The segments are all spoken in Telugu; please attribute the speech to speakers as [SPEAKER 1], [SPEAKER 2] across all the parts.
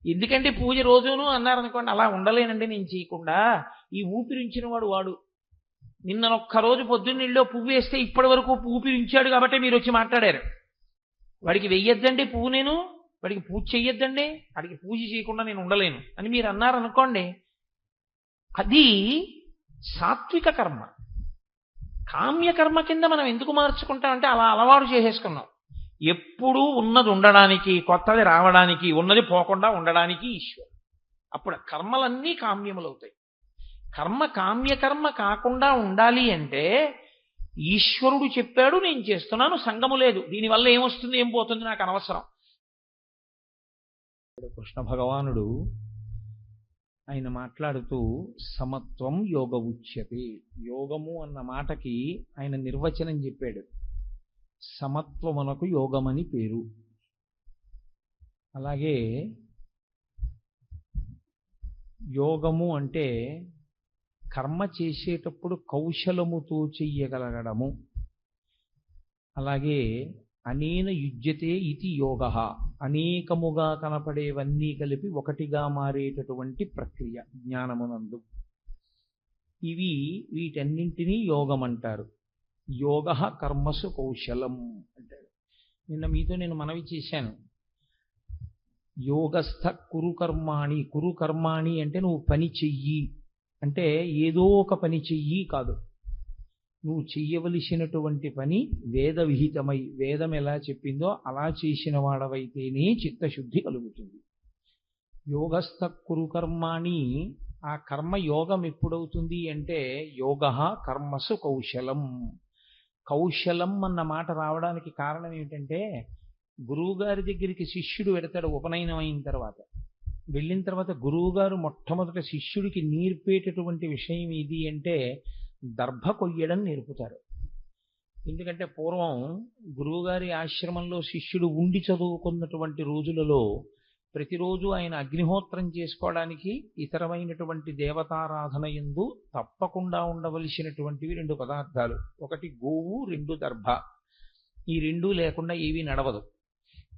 [SPEAKER 1] ఎందుకంటే పూజ రోజును అన్నారనుకోండి, అలా ఉండలేనండి నేను చేయకుండా. ఈ ఊపిరించిన వాడు వాడు నిన్న ఒక్కరోజు పొద్దున్నీళ్ళలో పువ్వు వేస్తే ఇప్పటి వరకు ఊపిరించాడు కాబట్టి మీరు వచ్చి మాట్లాడారు. వాడికి వెయ్యొద్దండి పువ్వు, నేను వాడికి పూజ చెయ్యొద్దండి, వాడికి పూజ చేయకుండా నేను ఉండలేను అని మీరు అన్నారనుకోండి, అది సాత్విక కర్మ. కామ్యకర్మ కింద మనం ఎందుకు మార్చుకుంటామంటే అలా అలవాటు చేసేసుకున్నాం. ఎప్పుడూ ఉన్నది ఉండడానికి, కొత్తది రావడానికి, ఉన్నది పోకుండా ఉండడానికి ఈశ్వరుడు. అప్పుడు కర్మలన్నీ కామ్యములవుతాయి. కర్మ కామ్యకర్మ కాకుండా ఉండాలి అంటే ఈశ్వరుడు చెప్పాడు, నేను చేస్తున్నాను, సంగము లేదు, దీనివల్ల ఏమొస్తుంది ఏం పోతుంది నాకు అనవసరం. కృష్ణ భగవానుడు ఆయన మాట్లాడుతూ సమత్వం యోగ ఉచ్యతే, యోగము అన్న మాటకి ఆయన నిర్వచనం చెప్పాడు. సమత్వమునకు యోగమని పేరు. అలాగే యోగము అంటే కర్మ చేసేటప్పుడు కౌశలముతో చెయ్యగలగడము. అలాగే అనేన యుజ్యతే ఇది యోగ, అనేకముగా కనపడేవన్నీ కలిపి ఒకటిగా మారేటటువంటి ప్రక్రియ జ్ఞానమునందు. వీటన్నింటినీ యోగం అంటారు. యోగ కర్మసు కౌశలం అంటారు. నిన్న మీతో నేను మనవి చేశాను, యోగస్థ కురు కర్మాణి. కురు కర్మాణి అంటే నువ్వు పని చెయ్యి అంటే ఏదో ఒక పని చెయ్యి కాదు, నువ్వు చెయ్యవలసినటువంటి పని వేద విహితమై, వేదం ఎలా చెప్పిందో అలా చేసిన వాడవైతేనే చిత్తశుద్ధి కలుగుతుంది. యోగస్థ కురు కర్మాణి. ఆ కర్మ యోగం ఎప్పుడవుతుంది అంటే యోగ కర్మసు కౌశలం. కౌశలం అన్న మాట రావడానికి కారణం ఏమిటంటే, గురువుగారి దగ్గరికి శిష్యుడు వెడతాడు ఉపనయనం అయిన తర్వాత. వెళ్ళిన తర్వాత గురువుగారు మొట్టమొదట శిష్యుడికి నేర్పేటటువంటి విషయం ఏది అంటే దర్భ కొయ్యడం నేర్పుతారు. ఎందుకంటే పూర్వం గురువుగారి ఆశ్రమంలో శిష్యుడు ఉండి చదువుకున్నటువంటి రోజులలో ప్రతిరోజు ఆయన అగ్నిహోత్రం చేసుకోవడానికి ఇతరమైనటువంటి దేవతారాధన యందు తప్పకుండా ఉండవలసినటువంటివి 2 పదార్థాలు. ఒకటి గోవు, 2 దర్భ. ఈ 2 లేకుండా ఏవీ నడవదు.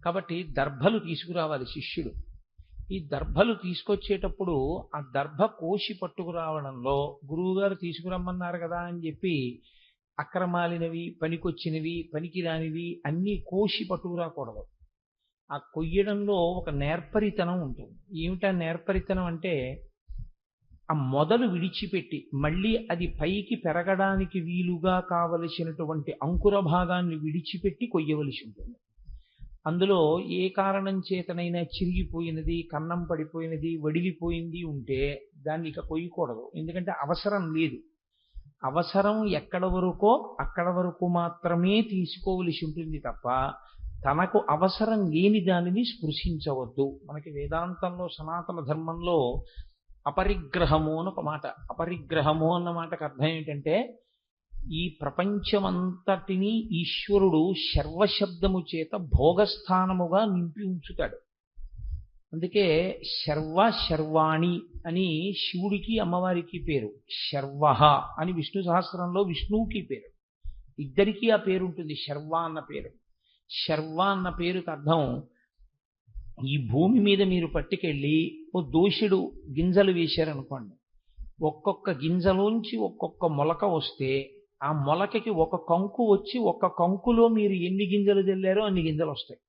[SPEAKER 1] కాబట్టి దర్భలు తీసుకురావాలి శిష్యుడు. ఈ దర్భలు తీసుకొచ్చేటప్పుడు ఆ దర్భ కోసి పట్టుకురావడంలో గురువుగారు తీసుకురమ్మన్నారు కదా అని చెప్పి అక్రమాలినవి, పనికొచ్చినవి, పనికి రానివి అన్నీ కోసి పట్టుకురాకూడదు. ఆ కొయ్యడంలో ఒక నేర్పరితనం ఉంటుంది. ఏమిటా నేర్పరితనం అంటే, ఆ మొదలు విడిచిపెట్టి మళ్ళీ అది పైకి పెరగడానికి వీలుగా కావలసినటువంటి అంకుర భాగాన్ని విడిచిపెట్టి కొయ్యవలసి ఉంటుంది. అందులో ఏ కారణం చేతనైనా చిరిగిపోయినది, కన్నం పడిపోయినది, వడిలిపోయింది ఉంటే దాన్ని ఇక కొయ్యకూడదు. ఎందుకంటే అవసరం లేదు. అవసరం ఎక్కడ వరకో అక్కడ వరకు మాత్రమే తీసుకోవలసి ఉంటుంది తప్ప తనకు అవసరం లేని దానిని స్పృశించవద్దు. మనకి వేదాంతంలో సనాతన ధర్మంలో అపరిగ్రహము అని ఒక మాట. అపరిగ్రహము అన్న మాటకు అర్థం ఏంటంటే, ఈ ప్రపంచమంతటినీ ఈశ్వరుడు శర్వశబ్దము చేత భోగస్థానముగా నింపి ఉంచుతాడు. అందుకే శర్వ శర్వాణి అని శివుడికి అమ్మవారికి పేరు, శర్వ అని విష్ణు సహస్రంలో విష్ణువుకి పేరు. ఇద్దరికీ ఆ పేరు ఉంటుంది, శర్వ అన్న పేరు. శర్వ అన్న పేరుకి అర్థం, ఈ భూమి మీద మీరు పట్టుకెళ్ళి ఓ దోషుడు గింజలు వేశారనుకోండి, ఒక్కొక్క గింజలోంచి ఒక్కొక్క మొలక వస్తే ఆ మొలకకి ఒక కంకు వచ్చి ఒక్క కంకులో మీరు ఎన్ని గింజలు జల్లారో అన్ని గింజలు వస్తాయి.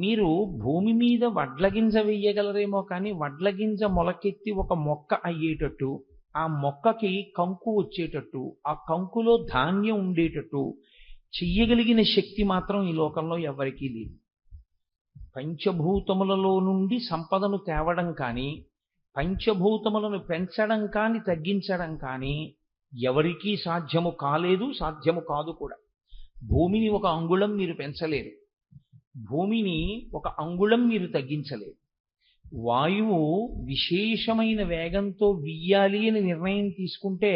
[SPEAKER 1] మీరు భూమి మీద వడ్ల గింజ వేయగలరేమో కానీ వడ్ల గింజ మొలకెత్తి ఒక మొక్క అయ్యేటట్టు, ఆ మొక్కకి కంకు వచ్చేటట్టు, ఆ కంకులో ధాన్యం ఉండేటట్టు చెయ్యగలిగిన శక్తి మాత్రం ఈ లోకంలో ఎవరికీ లేదు. పంచభూతములలో నుండి సంపదను తేవడం కానీ, పంచభూతములను పెంచడం కానీ తగ్గించడం కానీ ఎవరికీ సాధ్యము కాలేదు, సాధ్యము కాదు కూడా. భూమిని ఒక అంగుళం మీరు పెంచలేరు, భూమిని ఒక అంగుళం మీరు తగ్గించలేరు. వాయువు విశేషమైన వేగంతో వీయాలి అని నిర్ణయం తీసుకుంటే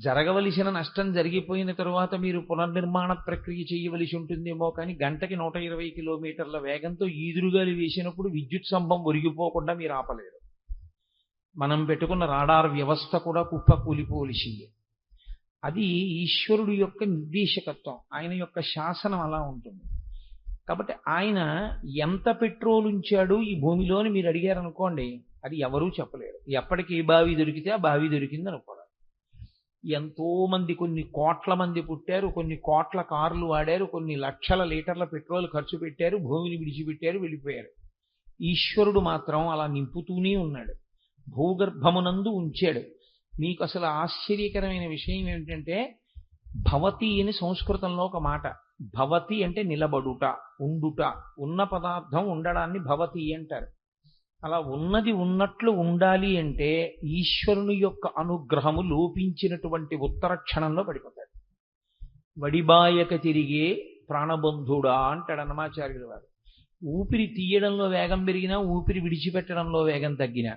[SPEAKER 1] జరగవలసిన నష్టం జరిగిపోయిన తరువాత మీరు పునర్నిర్మాణ ప్రక్రియ చేయవలసి ఉంటుందేమో కానీ గంటకి 120 కిలోమీటర్ల వేగంతో ఈదురుగాలి వేసినప్పుడు విద్యుత్ స్తంభం ఒరిగిపోకుండా మీరు ఆపలేరు. మనం పెట్టుకున్న రాడార్ వ్యవస్థ కూడా కుప్ప కూలిపోవలసిందే. అది ఈశ్వరుడు యొక్క నిర్దేశకత్వం, ఆయన యొక్క శాసనం అలా ఉంటుంది. కాబట్టి ఆయన ఎంత పెట్రోల్ ఉంచాడు ఈ భూమిలోని మీరు అడిగారు అనుకోండి, అది ఎవరూ చెప్పలేరు. ఎప్పటికి ఏ బావి దొరికితే ఆ బావి దొరికింది అనుకోవడం. ఎంతో మంది, కొన్ని కోట్ల మంది పుట్టారు, కొన్ని కోట్ల కార్లు వాడారు, కొన్ని లక్షల లీటర్ల పెట్రోల్ ఖర్చు పెట్టారు, భూమిని విడిచిపెట్టారు, వెళ్ళిపోయారు. ఈశ్వరుడు మాత్రం అలా నింపుతూనే ఉన్నాడు, భూగర్భమునందు ఉంచాడు. మీకు అసలు ఆశ్చర్యకరమైన విషయం ఏమిటంటే, భవతి అని సంస్కృతంలో ఒక మాట. భవతి అంటే నిలబడుట, ఉండుట, ఉన్న పదార్థం ఉండడాన్ని భవతి అంటారు. అలా ఉన్నది ఉన్నట్లు ఉండాలి అంటే ఈశ్వరుని యొక్క అనుగ్రహము లోపించినటువంటి ఉత్తర క్షణంలో పడిపోతాడు. వడిబాయక తిరిగే ప్రాణబంధుడా అంటాడు అన్నమాచార్యుల వారు. ఊపిరి తీయడంలో వేగం పెరిగినా, ఊపిరి విడిచిపెట్టడంలో వేగం తగ్గినా,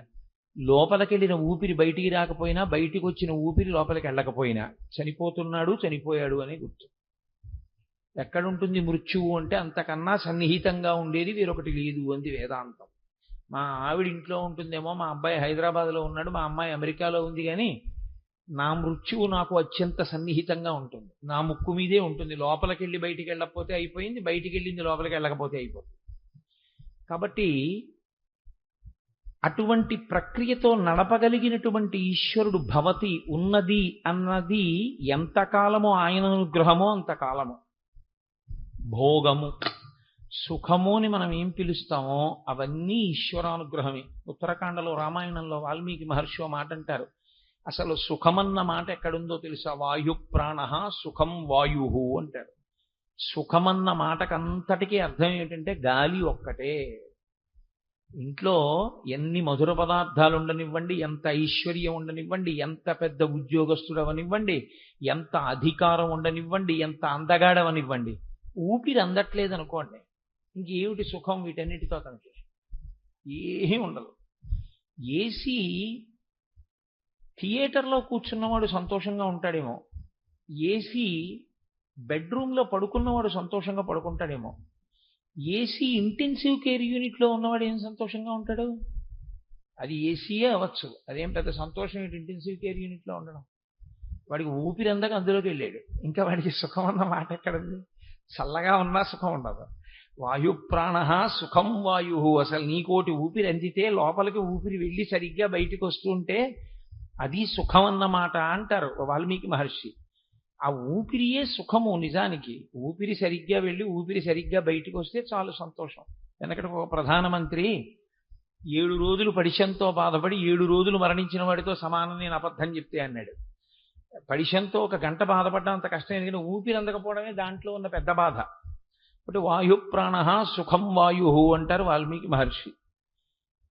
[SPEAKER 1] లోపలికెళ్ళిన ఊపిరి బయటికి రాకపోయినా, బయటికి వచ్చిన ఊపిరి లోపలికి వెళ్ళకపోయినా చనిపోతున్నాడు, చనిపోయాడు అనే గుర్తు. ఎక్కడుంటుంది మృత్యువు అంటే అంతకన్నా సన్నిహితంగా ఉండేది వేరొకటి లేదు అంది వేదాంతం. మా ఆవిడ ఇంట్లో ఉంటుందేమో, మా అబ్బాయి హైదరాబాద్లో ఉన్నాడు, మా అమ్మాయి అమెరికాలో ఉంది, కానీ నా మృత్యువు నాకు అత్యంత సన్నిహితంగా ఉంటుంది. నా ముక్కు మీదే ఉంటుంది. లోపలికి వెళ్ళి బయటికి వెళ్ళకపోతే అయిపోయింది, బయటికి వెళ్ళింది లోపలికి వెళ్ళకపోతే అయిపోతుంది. కాబట్టి అటువంటి ప్రక్రియతో నడపగలిగినటువంటి ఈశ్వరుడు భవతి, ఉన్నది అన్నది ఎంతకాలమో ఆయన అనుగ్రహమో అంతకాలము. భోగము, సుఖము అని మనం ఏం పిలుస్తామో అవన్నీ ఈశ్వరానుగ్రహమే. ఉత్తరాఖండలో రామాయణంలో వాల్మీకి మహర్షి ఓ మాట అంటారు. అసలు సుఖమన్న మాట ఎక్కడుందో తెలుసా? వాయు ప్రాణ సుఖం వాయు అంటారు. సుఖమన్న మాటకంతటికీ అర్థం ఏంటంటే గాలి ఒక్కటే. ఇంట్లో ఎన్ని మధుర పదార్థాలు ఉండనివ్వండి, ఎంత ఐశ్వర్యం ఉండనివ్వండి, ఎంత పెద్ద ఉద్యోగస్తుడవనివ్వండి, ఎంత అధికారం ఉండనివ్వండి, ఎంత అందగాడవనివ్వండి, ఊపిరి అందట్లేదనుకోండి, ఇంకేమిటి సుఖం వీటన్నిటితో తనకి? ఏమీ ఉండదు. ఏసీ థియేటర్లో కూర్చున్నవాడు సంతోషంగా ఉంటాడేమో, ఏసీ బెడ్రూమ్లో పడుకున్నవాడు సంతోషంగా పడుకుంటాడేమో, ఏసీ ఇంటెన్సివ్ కేర్ యూనిట్లో ఉన్నవాడు ఏం సంతోషంగా ఉంటాడు? అది ఏసీయే అవ్వచ్చు, అదేం పెద్ద సంతోషం ఏంటి ఇంటెన్సివ్ కేర్ యూనిట్లో ఉండడం? వాడికి ఊపిరి అందక అందులోకి వెళ్ళాడు, ఇంకా వాడికి సుఖం అన్న మాట ఎక్కడుంది? చల్లగా ఉన్నా సుఖం ఉండదు. వాయు ప్రాణ సుఖం వాయు. అసలు నీకోటి ఊపిరి అందితే లోపలికి ఊపిరి వెళ్ళి సరిగ్గా బయటికి వస్తుంటే అది సుఖం అన్నమాట అంటారు వాల్మీకి మహర్షి. ఆ ఊపిరియే సుఖము నిజానికి. ఊపిరి సరిగ్గా వెళ్ళి ఊపిరి సరిగ్గా బయటికి వస్తే చాలు సంతోషం. వెనకటి ఒక ప్రధానమంత్రి 7 రోజులు పడిశంతో బాధపడి 7 రోజులు మరణించిన వాడితో సమానం నేను అబద్ధం చెప్తే అన్నాడు. పడిశంతో 1 గంట బాధపడ్డా అంత కష్టం, ఎందుకంటే ఊపిరి అందకపోవడమే దాంట్లో ఉన్న పెద్ద బాధ. అంటే వాయు ప్రాణ సుఖం వాయు అంటారు వాల్మీకి మహర్షి.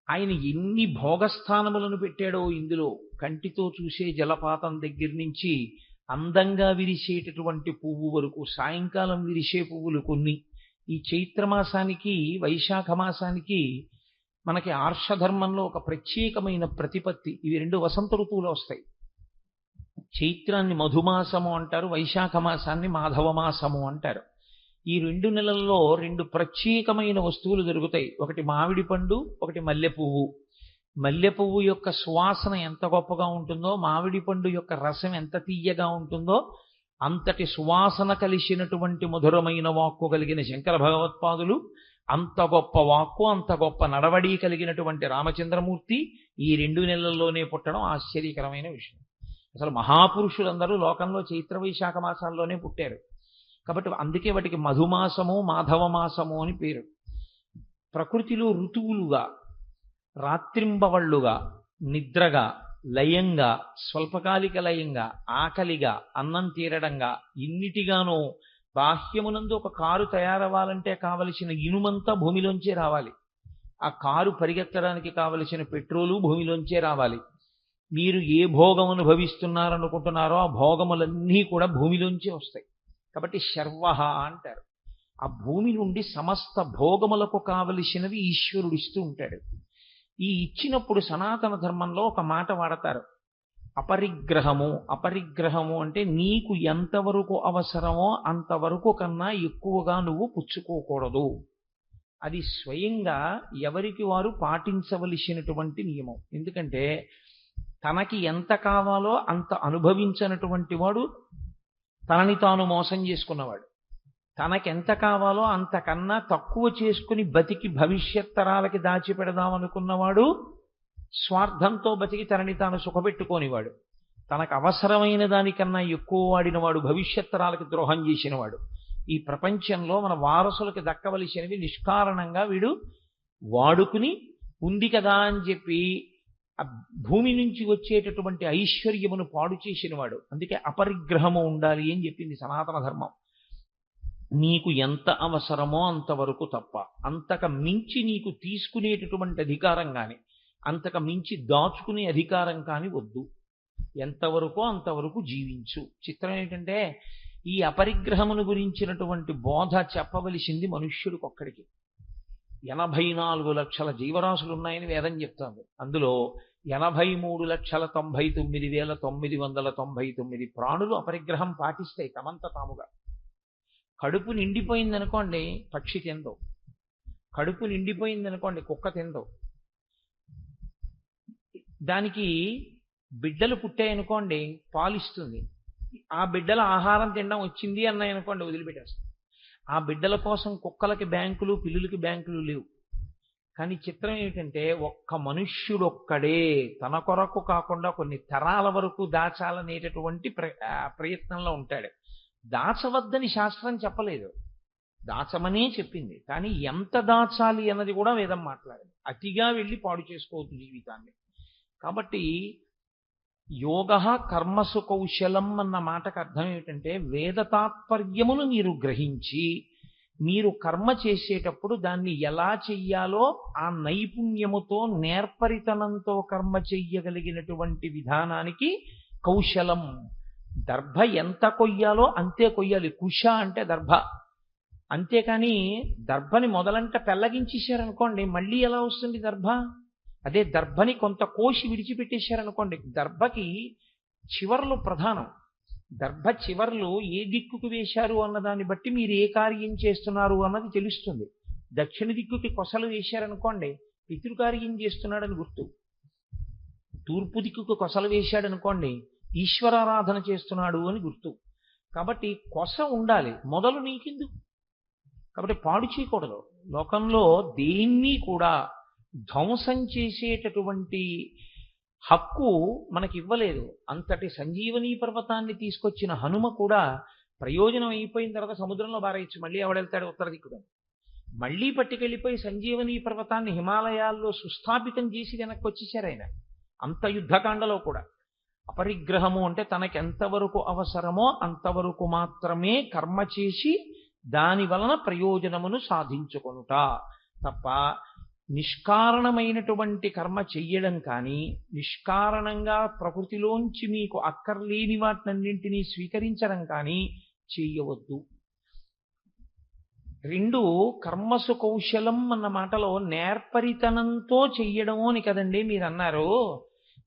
[SPEAKER 1] ఆయన ఎన్ని భోగస్థానములను పెట్టాడో ఇందులో. కంటితో చూసే జలపాతం దగ్గర నుంచి అందంగా విరిసేటటువంటి పువ్వు వరకు, సాయంకాలం విరిసే పువ్వులు కొన్ని. ఈ చైత్రమాసానికి వైశాఖ మాసానికి మనకి ఆర్షధర్మంలో ఒక ప్రత్యేకమైన ప్రతిపత్తి. ఇవి 2 వసంత ఋతువులు వస్తాయి. చైత్రాన్ని మధుమాసము అంటారు, వైశాఖ మాసాన్ని మాధవ మాసము అంటారు. ఈ 2 నెలల్లో 2 ప్రత్యేకమైన వస్తువులు దొరుకుతాయి. ఒకటి మామిడి పండు, ఒకటి మల్లె పువ్వు. మల్లె పువ్వు యొక్క సువాసన ఎంత గొప్పగా ఉంటుందో, మామిడి పండు యొక్క రసం ఎంత తీయగా ఉంటుందో, అంతటి సువాసన కలిసినటువంటి మధురమైన వాక్కు కలిగిన శంకర భగవత్పాదులు, అంత గొప్ప వాక్కు, అంత గొప్ప నడవడి కలిగినటువంటి రామచంద్రమూర్తి ఈ 2 నెలల్లోనే పుట్టడం ఆశ్చర్యకరమైన విషయం. అసలు మహాపురుషులందరూ లోకంలో చైత్ర వైశాఖ మాసాల్లోనే పుట్టారు. కాబట్టి అందుకే వాటికి మధుమాసము మాధవ మాసము అని పేరు. ప్రకృతిలో ఋతువులుగా, రాత్రింబవళ్ళుగా, నిద్రగా, లయంగా, స్వల్పకాలిక లయంగా, ఆకలిగా, అన్నం తీరడంగా, ఇన్నిటిగానో బాహ్యమునందు ఒక కారు తయారవ్వాలంటే కావలసిన ఇనుమంతా భూమిలోంచే రావాలి. ఆ కారు పరిగెత్తడానికి కావలసిన పెట్రోలు భూమిలోంచే రావాలి. మీరు ఏ భోగం అనుభవిస్తున్నారనుకుంటున్నారో ఆ భోగములన్నీ కూడా భూమిలోంచే వస్తాయి. కాబట్టి శర్వః అంటారు. ఆ భూమి నుండి సమస్త భోగములకు కావలసినవి ఈశ్వరుడు ఇస్తూ ఉంటాడు. ఈ ఇచ్చినప్పుడు సనాతన ధర్మంలో ఒక మాట వాడతారు, అపరిగ్రహము. అపరిగ్రహము అంటే నీకు ఎంతవరకు అవసరమో అంతవరకు కన్నా ఎక్కువగా నువ్వు పుచ్చుకోకూడదు. అది స్వయంగా ఎవరికి వారు పాటించవలసినటువంటి నియమం. ఎందుకంటే తనకి ఎంత కావాలో అంత అనుభవించినటువంటి వాడు తనని తాను మోసం చేసుకున్నవాడు. తనకెంత కావాలో అంతకన్నా తక్కువ చేసుకుని బతికి భవిష్యత్ తరాలకి దాచిపెడదామనుకున్నవాడు స్వార్థంతో బతికి తనని తాను సుఖపెట్టుకోనివాడు. తనకు అవసరమైన దానికన్నా ఎక్కువ వాడినవాడు భవిష్యత్ తరాలకి ద్రోహం చేసినవాడు. ఈ ప్రపంచంలో మన వారసులకు దక్కవలసినవి నిష్కారణంగా వీడు వాడుకుని ఉంది కదా అని చెప్పి ఆ భూమి నుంచి వచ్చేటటువంటి ఐశ్వర్యమును పాడు చేసినవాడు. అందుకే అపరిగ్రహము ఉండాలి అని చెప్పింది సనాతన ధర్మం. నీకు ఎంత అవసరమో అంతవరకు తప్ప, అంతక మించి నీకు తీసుకునేటటువంటి అధికారం కానీ అంతక మించి దాచుకునే అధికారం కానీ వద్దు. ఎంతవరకో అంతవరకు జీవించు. చిత్రం ఏంటంటే ఈ అపరిగ్రహమును గురించినటువంటి బోధ చెప్పవలసింది మనుష్యుడికి ఒక్కడికి. 84 లక్షల జీవరాశులు ఉన్నాయని వేదం చెప్తాను. అందులో 83,99,999 ప్రాణులు అపరిగ్రహం పాటిస్తాయి తమంత తాముగా. కడుపు నిండిపోయిందనుకోండి పక్షి తిందో, కడుపు నిండిపోయిందనుకోండి కుక్క తిందో. దానికి బిడ్డలు పుట్టాయనుకోండి పాలిస్తుంది. ఆ బిడ్డల ఆహారం తినడం వచ్చింది అన్నాయనుకోండి వదిలిపెట్టేస్తుంది. ఆ బిడ్డల కోసం కుక్కలకి బ్యాంకులు, పిల్లులకి బ్యాంకులు లేవు. కానీ చిత్రం ఏమిటంటే ఒక్క మనుష్యుడొక్కడే తన కొరకు కాకుండా కొన్ని తరాల వరకు దాచాలనేటటువంటి ప్రయత్నంలో ఉంటాడు. దాచవద్దని శాస్త్రం చెప్పలేదు, దాచమనే చెప్పింది. కానీ ఎంత దాచాలి అన్నది కూడా వేదం మాట్లాడింది. అతిగా వెళ్ళి పాడు చేసుకోవద్దు జీవితాన్ని. కాబట్టి యోగ కర్మసు కౌశలం అన్న మాటకు అర్థం ఏమిటంటే వేద తాత్పర్యమును మీరు గ్రహించి మీరు కర్మ చేసేటప్పుడు దాన్ని ఎలా చెయ్యాలో ఆ నైపుణ్యముతో నేర్పరితనంతో కర్మ చెయ్యగలిగినటువంటి విధానానికి కౌశలం. దర్భ ఎంత కొయ్యాలో అంతే కొయ్యాలి. కుశ అంటే దర్భ. అంతేకాని దర్భని మొదలంట పెళ్ళగించేశారనుకోండి మళ్ళీ ఎలా వస్తుంది దర్భ? అదే దర్భని కొంత కోసి విడిచిపెట్టేశారనుకోండి, దర్భకి చివర్లు ప్రధానం. దర్భ చివర్లు ఏ దిక్కుకు వేశారు అన్నదాన్ని బట్టి మీరు ఏ కార్యం చేస్తున్నారు అన్నది తెలుస్తుంది. దక్షిణ దిక్కుకి కొసలు వేశారనుకోండి పితృకార్యం చేస్తున్నాడని గుర్తు. తూర్పు దిక్కుకు కొసలు వేశాడనుకోండి ఈశ్వరారాధన చేస్తున్నాడు అని గుర్తు. కాబట్టి కొస ఉండాలి, మొదలు నీకెందుకు? కాబట్టి పాడు చేయకూడదు. లోకంలో దేన్ని కూడా ధ్వంసం చేసేటటువంటి హక్కు మనకి ఇవ్వలేదు. అంతటి సంజీవనీ పర్వతాన్ని తీసుకొచ్చిన హనుమ కూడా ప్రయోజనం అయిపోయిన తర్వాత సముద్రంలో బారేయచ్చు, మళ్ళీ ఎవడెళ్తాడు ఉత్తర దిక్కుగా. మళ్ళీ పట్టుకెళ్ళిపోయి సంజీవనీ పర్వతాన్ని హిమాలయాల్లో సుస్థాపితం చేసి వెనక్కి వచ్చేసారు ఆయన. అంత యుద్ధకాండలో కూడా అపరిగ్రహము అంటే తనకి ఎంతవరకు అవసరమో అంతవరకు మాత్రమే కర్మ చేసి దాని వలన ప్రయోజనమును సాధించుకొనుట తప్ప నిష్కారణమైనటువంటి కర్మ చెయ్యడం కానీ నిష్కారణంగా ప్రకృతిలోంచి మీకు అక్కర్లేని వాటినన్నింటినీ స్వీకరించడం కానీ చెయ్యవద్దు. 2 కర్మసు కౌశలం అన్న మాటలో నేర్పరితనంతో చెయ్యడము అని కదండి మీరు అన్నారు.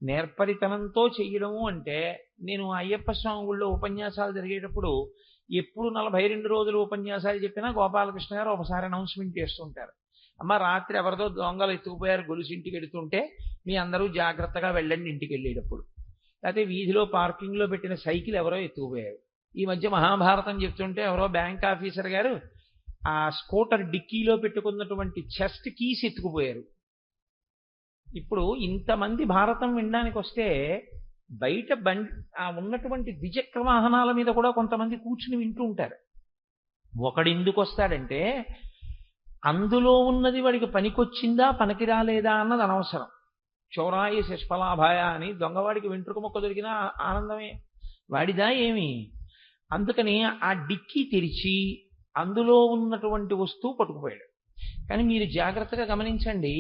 [SPEAKER 1] నేర్పరితనంతో చెయ్యడము అంటే నేను అయ్యప్ప స్వామి గుళ్ళో ఉపన్యాసాలు జరిగేటప్పుడు ఎప్పుడు 42 రోజులు ఉపన్యాసాలు చెప్పినా గోపాలకృష్ణ గారు ఒకసారి అనౌన్స్మెంట్ చేస్తుంటారు. అమ్మ రాత్రి ఎవరిదో దొంగలు ఎత్తుకుపోయారు గొలుసు ఇంటికి వెడుతుంటే మీ అందరూ జాగ్రత్తగా వెళ్ళండి ఇంటికి వెళ్ళేటప్పుడు. లేకపోతే వీధిలో పార్కింగ్లో పెట్టిన సైకిల్ ఎవరో ఎత్తుకుపోయారు. ఈ మధ్య మహాభారతం చెప్తుంటే ఎవరో బ్యాంక్ ఆఫీసర్ గారు ఆ స్కూటర్ డిక్కీలో పెట్టుకున్నటువంటి చెస్ట్ కీస్ ఎత్తుకుపోయారు. ఇప్పుడు ఇంతమంది భారతం వినడానికి వస్తే బయట ఉన్నటువంటి ద్విచక్ర వాహనాల మీద కూడా కొంతమంది కూర్చుని వింటూ ఉంటారు. ఒకడు ఎందుకు వస్తాడంటే అందులో ఉన్నది వాడికి పనికొచ్చిందా పనికి రాలేదా అన్నది అనవసరం. చౌరాయి శష్ఫలాభాయ అని దొంగవాడికి వెంట్రుక మొక్క దొరికినా ఆనందమే, వాడిదా ఏమి. అందుకని ఆ డిక్కీ తెరిచి అందులో ఉన్నటువంటి వస్తువు పట్టుకుపోయాడు. కానీ మీరు జాగ్రత్తగా గమనించండి,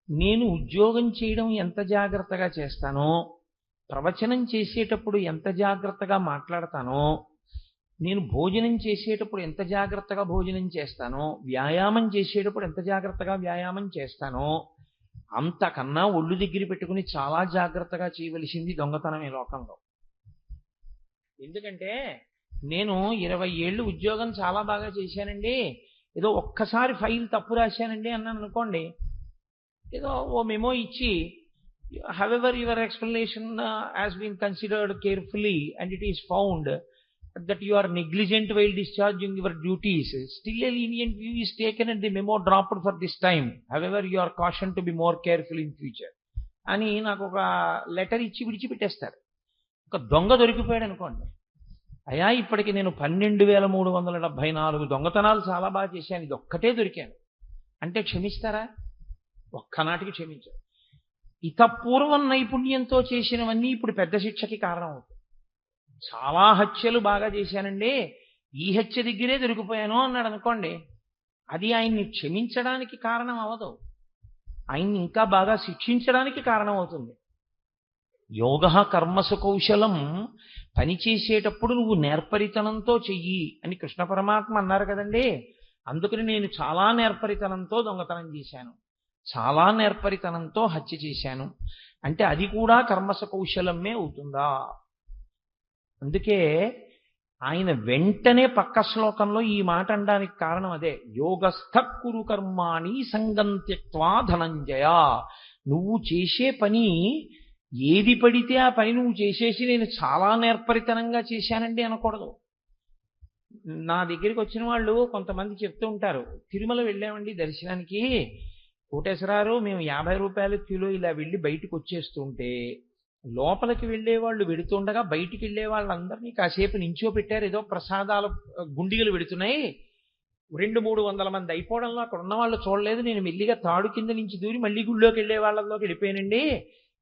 [SPEAKER 1] నేను ఉద్యోగం చేయడం ఎంత జాగ్రత్తగా చేస్తానో, ప్రవచనం చేసేటప్పుడు ఎంత జాగ్రత్తగా మాట్లాడతానో, నేను భోజనం చేసేటప్పుడు ఎంత జాగ్రత్తగా భోజనం చేస్తానో, వ్యాయామం చేసేటప్పుడు ఎంత జాగ్రత్తగా వ్యాయామం చేస్తానో, అంతకన్నా ఒళ్ళు దగ్గర పెట్టుకుని చాలా జాగ్రత్తగా చేయవలసింది దొంగతనమే లోకంలో. ఎందుకంటే నేను 20 ఏళ్ళు ఉద్యోగం చాలా బాగా చేశానండి, ఏదో ఒక్కసారి ఫైల్ తప్పు రాశానండి అన్నాను అనుకోండి, ఏదో ఓ మెమో ఇచ్చి however your explanation has been considered carefully and it is found that you are negligent while discharging your duties, still a lenient view is taken and the memo dropped for this time. However, you are cautioned to be more careful in future. అని నాకు ఒక లెటర్ ఇచ్చి విడిచిపెట్టేస్తారు. ఒక దొంగ దొరికిపోయాడు అనుకోండి, అయ్యా ఇప్పటికి నేను 12,374 దొంగతనాలు చాలా బాగా చేశాను, ఇది ఒక్కటే దొరికాను అంటే క్షమిస్తారా? ఒక్కనాటికి క్షమించారు. ఇతపూర్వం నైపుణ్యంతో చేసినవన్నీ ఇప్పుడు పెద్ద శిక్షకి కారణం అవుతుంది. చాలా హత్యలు బాగా చేశానండి, ఈ హత్య దగ్గరే దొరికిపోయాను అన్నాడు అనుకోండి, అది ఆయన్ని క్షమించడానికి కారణం అవ్వదు, ఆయన్ని ఇంకా బాగా శిక్షించడానికి కారణం అవుతుంది. యోగ కర్మసు కౌశలం, పని చేసేటప్పుడు నువ్వు నేర్పరితనంతో చెయ్యి అని కృష్ణ పరమాత్మ అన్నారు కదండి. అందుకని నేను చాలా నేర్పరితనంతో దొంగతనం చేశాను, చాలా నేర్పరితనంతో హత్య చేశాను అంటే అది కూడా కర్మసు కౌశలమే అవుతుందా? అందుకే ఆయన వెంటనే పక్క శ్లోకంలో ఈ మాట అనడానికి కారణం అదే. యోగస్థ కురు కర్మాణి సంగం త్యక్త్వా ధనంజయ. నువ్వు చేసే పని ఏది పడితే ఆ పని నువ్వు చేసేసి నేను చాలా నేర్పరితనంగా చేశానండి అనకూడదు. నా దగ్గరికి వచ్చిన వాళ్ళు కొంతమంది చెప్తూ ఉంటారు, తిరుమల వెళ్ళామండి దర్శనానికి, కోటేశ్వరారు మేము 50 రూపాయల కిలో ఇలా వెళ్ళి బయటకు వచ్చేస్తుంటే లోపలికి వెళ్ళే వాళ్ళు వెడుతుండగా బయటికి వెళ్ళే వాళ్ళందరినీ కాసేపు నించో పెట్టారు, ఏదో ప్రసాదాల గుండిగలు వెడుతున్నాయి, 200-300 మంది అయిపోవడంలో అక్కడ ఉన్న వాళ్ళు చూడలేదు, నేను మెల్లిగా తాడు కింద నుంచి దూరి మళ్ళీ గుళ్ళోకి వెళ్ళే వాళ్ళలోకి వెళ్ళిపోయానండి.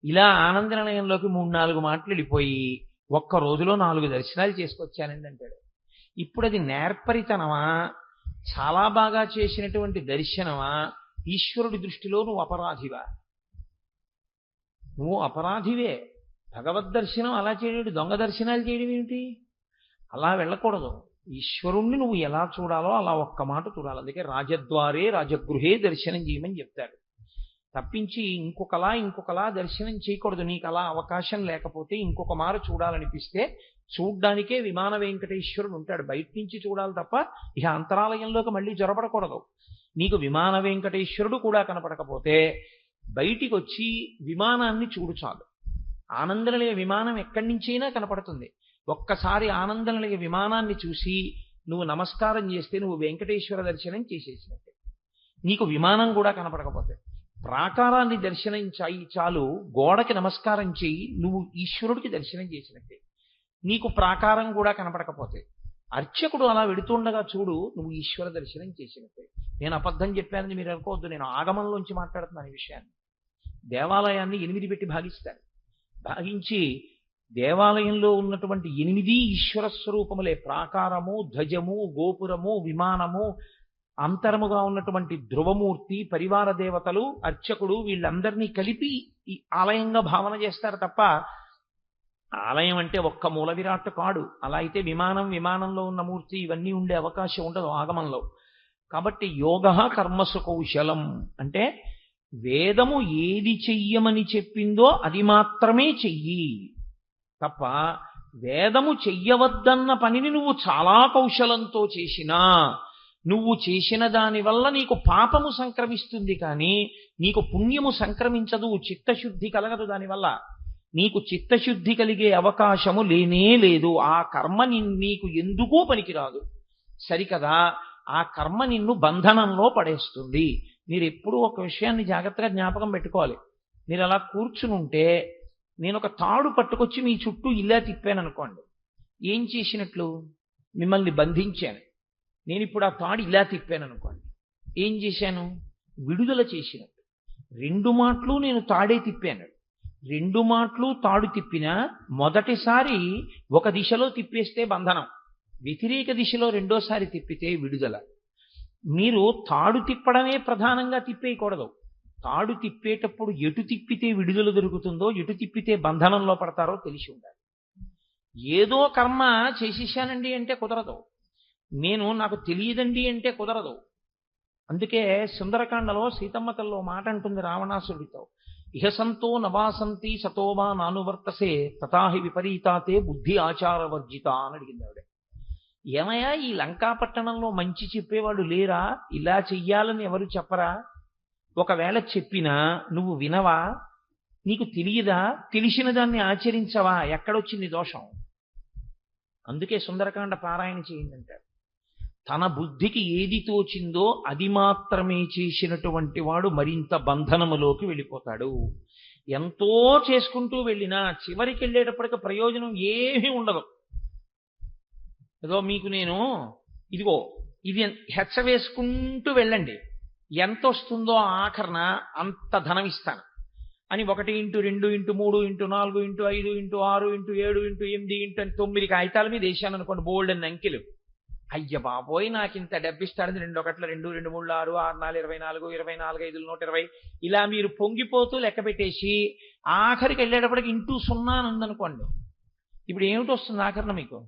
[SPEAKER 1] ఇలా ఆనంద నిలయంలోకి 3-4 మాటలు వెళ్ళిపోయి ఒక్క రోజులో 4 దర్శనాలు చేసుకొచ్చానండి అంటాడు. ఇప్పుడు అది నేర్పరితనమా, చాలా బాగా చేసినటువంటి దర్శనమా, ఈశ్వరుడి దృష్టిలో నువ్వు అపరాధివా? నువ్వు అపరాధివే. భగవద్ దర్శనం అలా చేయడం, దొంగ దర్శనాలు చేయడం ఏమిటి? అలా వెళ్ళకూడదు. ఈశ్వరుణ్ణి నువ్వు ఎలా చూడాలో అలా ఒక్క మాట చూడాలి. అందుకే రాజద్వారే రాజగృహే దర్శనం చేయమని చెప్తాడు. తప్పించి ఇంకొకలా దర్శనం చేయకూడదు. నీకు అలా అవకాశం లేకపోతే ఇంకొక మారు చూడాలనిపిస్తే చూడ్డానికే విమాన వెంకటేశ్వరుడు ఉంటాడు, బయట నుంచి చూడాలి తప్ప ఇక అంతరాలయంలోకి మళ్ళీ జొరబడకూడదు. నీకు విమాన వెంకటేశ్వరుడు కూడా కనపడకపోతే బయటికి వచ్చి విమానాన్ని చూడు చాలు. ఆనందనిలయ విమానం ఎక్కడి నుంచైనా కనపడుతుంది. ఒక్కసారి ఆనందనిలయ విమానాన్ని చూసి నువ్వు నమస్కారం చేస్తే నువ్వు వెంకటేశ్వర దర్శనం చేసేసినట్టే. నీకు విమానం కూడా కనపడకపోతే ప్రాకారాన్ని దర్శనం చాలు, గోడకి నమస్కారం చేయి, నువ్వు ఈశ్వరుడికి దర్శనం చేసినట్టే. నీకు ప్రాకారం కూడా కనపడకపోతే అర్చకుడు అలా వెడుతుండగా చూడు, నువ్వు ఈశ్వర దర్శనం చేసినట్టే. నేను అబద్ధం చెప్పానని మీరు అనుకోవద్దు, నేను ఆగమంలోంచి మాట్లాడుతున్నాను ఈ విషయాన్ని. దేవాలయాన్ని 8 పెట్టి భాగిస్తారు. భాగించి దేవాలయంలో ఉన్నటువంటి 8 ఈశ్వర స్వరూపములే. ప్రాకారము, ధ్వజము, గోపురము, విమానము, అంతరముగా ఉన్నటువంటి ధ్రువమూర్తి, పరివార దేవతలు, అర్చకుడు, వీళ్ళందరినీ కలిపి ఈ ఆలయంగా భావన చేస్తారు తప్ప ఆలయం అంటే ఒక్క మూల విరాట్ కాడు. అలా అయితే విమానంలో ఉన్న మూర్తి ఇవన్నీ ఉండే అవకాశం ఉండదు ఆగమంలో. కాబట్టి యోగ కర్మసు కౌశలం అంటే వేదము ఏది చెయ్యమని చెప్పిందో అది మాత్రమే చెయ్యి తప్ప వేదము చెయ్యవద్దన్న పనిని నువ్వు చాలా కౌశలంతో చేసినా నువ్వు చేసిన దానివల్ల నీకు పాపము సంక్రమిస్తుంది, కానీ నీకు పుణ్యము సంక్రమించదు, చిత్తశుద్ధి కలగదు. దానివల్ల నీకు చిత్తశుద్ధి కలిగే అవకాశము లేనే లేదు. ఆ కర్మ నీకు ఎందుకూ పనికిరాదు, సరికదా? ఆ కర్మ నిన్ను బంధనంలో పడేస్తుంది. మీరు ఎప్పుడూ ఒక విషయాన్ని జాగ్రత్తగా జ్ఞాపకం పెట్టుకోవాలి. మీరు అలా కూర్చునుంటే నేను ఒక తాడు పట్టుకొచ్చి మీ చుట్టూ ఇలా తిప్పాను అనుకోండి, ఏం చేసినట్లు? మిమ్మల్ని బంధించాను. నేను ఇప్పుడు ఆ తాడు ఇలా తిప్పాను అనుకోండి, ఏం చేశాను? విడుదల చేసినట్టు. 2 మాటలు నేను తాడే తిప్పాను. 2 మాటలు తాడు తిప్పినా మొదటిసారి ఒక దిశలో తిప్పేస్తే బంధనం, వ్యతిరేక దిశలో రెండోసారి తిప్పితే విడుదల. మీరు తాడు తిప్పడమే ప్రధానంగా తిప్పేయకూడదు. తాడు తిప్పేటప్పుడు ఎటు తిప్పితే విడుదల దొరుకుతుందో, ఎటు తిప్పితే బంధనంలో పడతారో తెలిసి ఉండాలి. ఏదో కర్మ చేసేసానండి అంటే కుదరదు, నాకు తెలియదండి అంటే కుదరదు. అందుకే సుందరకాండలో సీతమ్మ తల్లో మాట అంటుంది రావణాసుడితో, ఇహసంతో నవాసంతి సతోవా నానువర్తసే తథాహి విపరీతాతే బుద్ధి ఆచారవర్జిత అని అడిగింది ఆవిడ. ఏమయ్యా, ఈ లంకాపట్టణంలో మంచి చెప్పేవాడు లేరా? ఇలా చెయ్యాలని ఎవరు చెప్పరా? ఒకవేళ చెప్పినా నువ్వు వినవా? నీకు తెలియదా? తెలిసిన దాన్ని ఆచరించవా? ఎక్కడొచ్చింది దోషం? అందుకే సుందరకాండ పారాయణ చేయండి అంటారు. తన బుద్ధికి ఏది తోచిందో అది మాత్రమే చేసినటువంటి వాడు మరింత బంధనములోకి వెళ్ళిపోతాడు. ఎంతో చేసుకుంటూ వెళ్ళినా చివరికి వెళ్ళేటప్పటికి ప్రయోజనం ఏమీ ఉండదు. ఏదో మీకు నేను ఇదిగో ఇది హెచ్చ వేసుకుంటూ వెళ్ళండి, ఎంత వస్తుందో ఆఖరణ అంత ధనం ఇస్తాను అని 1 into 2 into 3 into 4 into 5 into 6 into 7 into 8 into 9 కాగితాల మీద వేసాను అనుకోండి, బోల్డ్ అన్ని అంకెలు. అయ్య బాబోయ్ నాకు ఇంత డబ్బిస్తాడని 2 1 2 2 3 6 6 4 24 24 5 120 ఇలా మీరు పొంగిపోతూ లెక్క పెట్టేసి ఆఖరికి వెళ్ళేటప్పటికి ఇంటూ 0 అని ఉందనుకోండి, ఇప్పుడు ఏమిటి వస్తుంది ఆఖరణ మీకు?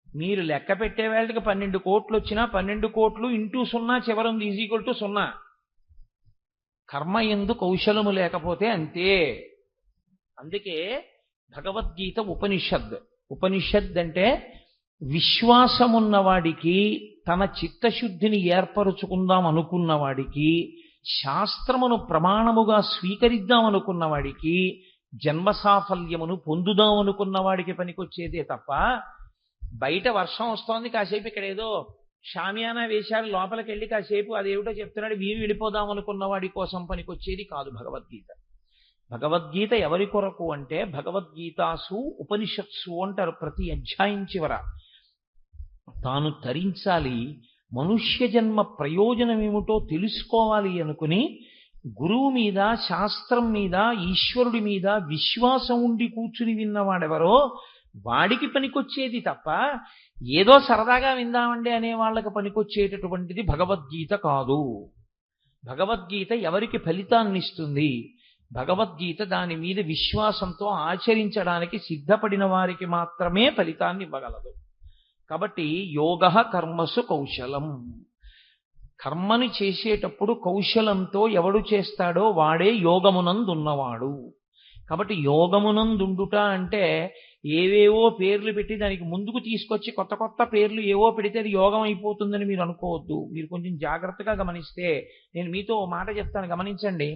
[SPEAKER 1] మీరు లెక్క పెట్టే వేళకి 12 కోట్లు వచ్చినా 12 కోట్లు ఇంటూ 0 చివరంది = 0. కర్మ యందు కౌశలము లేకపోతే అంతే. అందుకే భగవద్గీత ఉపనిషద్ అంటే విశ్వాసమున్నవాడికి, తన చిత్తశుద్ధిని ఏర్పరుచుకుందాం అనుకున్నవాడికి, శాస్త్రమును ప్రమాణముగా స్వీకరిద్దాం అనుకున్నవాడికి, జన్మ సాఫల్యమును పొందుదాం అనుకున్నవాడికి పనికొచ్చేదే తప్ప బయట వర్షం వస్తోంది కాసేపు ఇక్కడ ఏదో షామియానా వేశారు లోపలికి వెళ్ళి కాసేపు అదేమిటో చెప్తున్నాడు వీరు వెళ్ళిపోదాం అనుకున్న వాడి కోసం పనికొచ్చేది కాదు భగవద్గీత. భగవద్గీత ఎవరి కొరకు అంటే భగవద్గీతాసు ఉపనిషత్సు అంటారు. ప్రతి అధ్యాయం చివర తాను తరించాలి, మనుష్య జన్మ ప్రయోజనం ఏమిటో తెలుసుకోవాలి అనుకుని గురువు మీద, శాస్త్రం మీద, ఈశ్వరుడి మీద విశ్వాసం ఉండి కూర్చుని విన్నవాడెవరో వాడికి పనికొచ్చేది తప్ప ఏదో సరదాగా విందామండి అనే వాళ్ళకి పనికొచ్చేటటువంటిది భగవద్గీత కాదు. భగవద్గీత ఎవరికి ఫలితాన్ని ఇస్తుంది? భగవద్గీత దాని మీద విశ్వాసంతో ఆచరించడానికి సిద్ధపడిన వారికి మాత్రమే ఫలితాన్ని ఇవ్వగలదు. కాబట్టి యోగః కర్మసు కౌశలం. కర్మని చేసేటప్పుడు కౌశలంతో ఎవడు చేస్తాడో వాడే యోగమునందున్నవాడు. కాబట్టి యోగమునందుండుట అంటే ఏవేవో పేర్లు పెట్టి దానికి ముందుకు తీసుకొచ్చి కొత్త కొత్త పేర్లు ఏవో పెడితే అది యోగం అయిపోతుందని మీరు అనుకోవద్దు. మీరు కొంచెం జాగ్రత్తగా గమనిస్తే నేను మీతో ఓ మాట చెప్తాను, గమనించండి.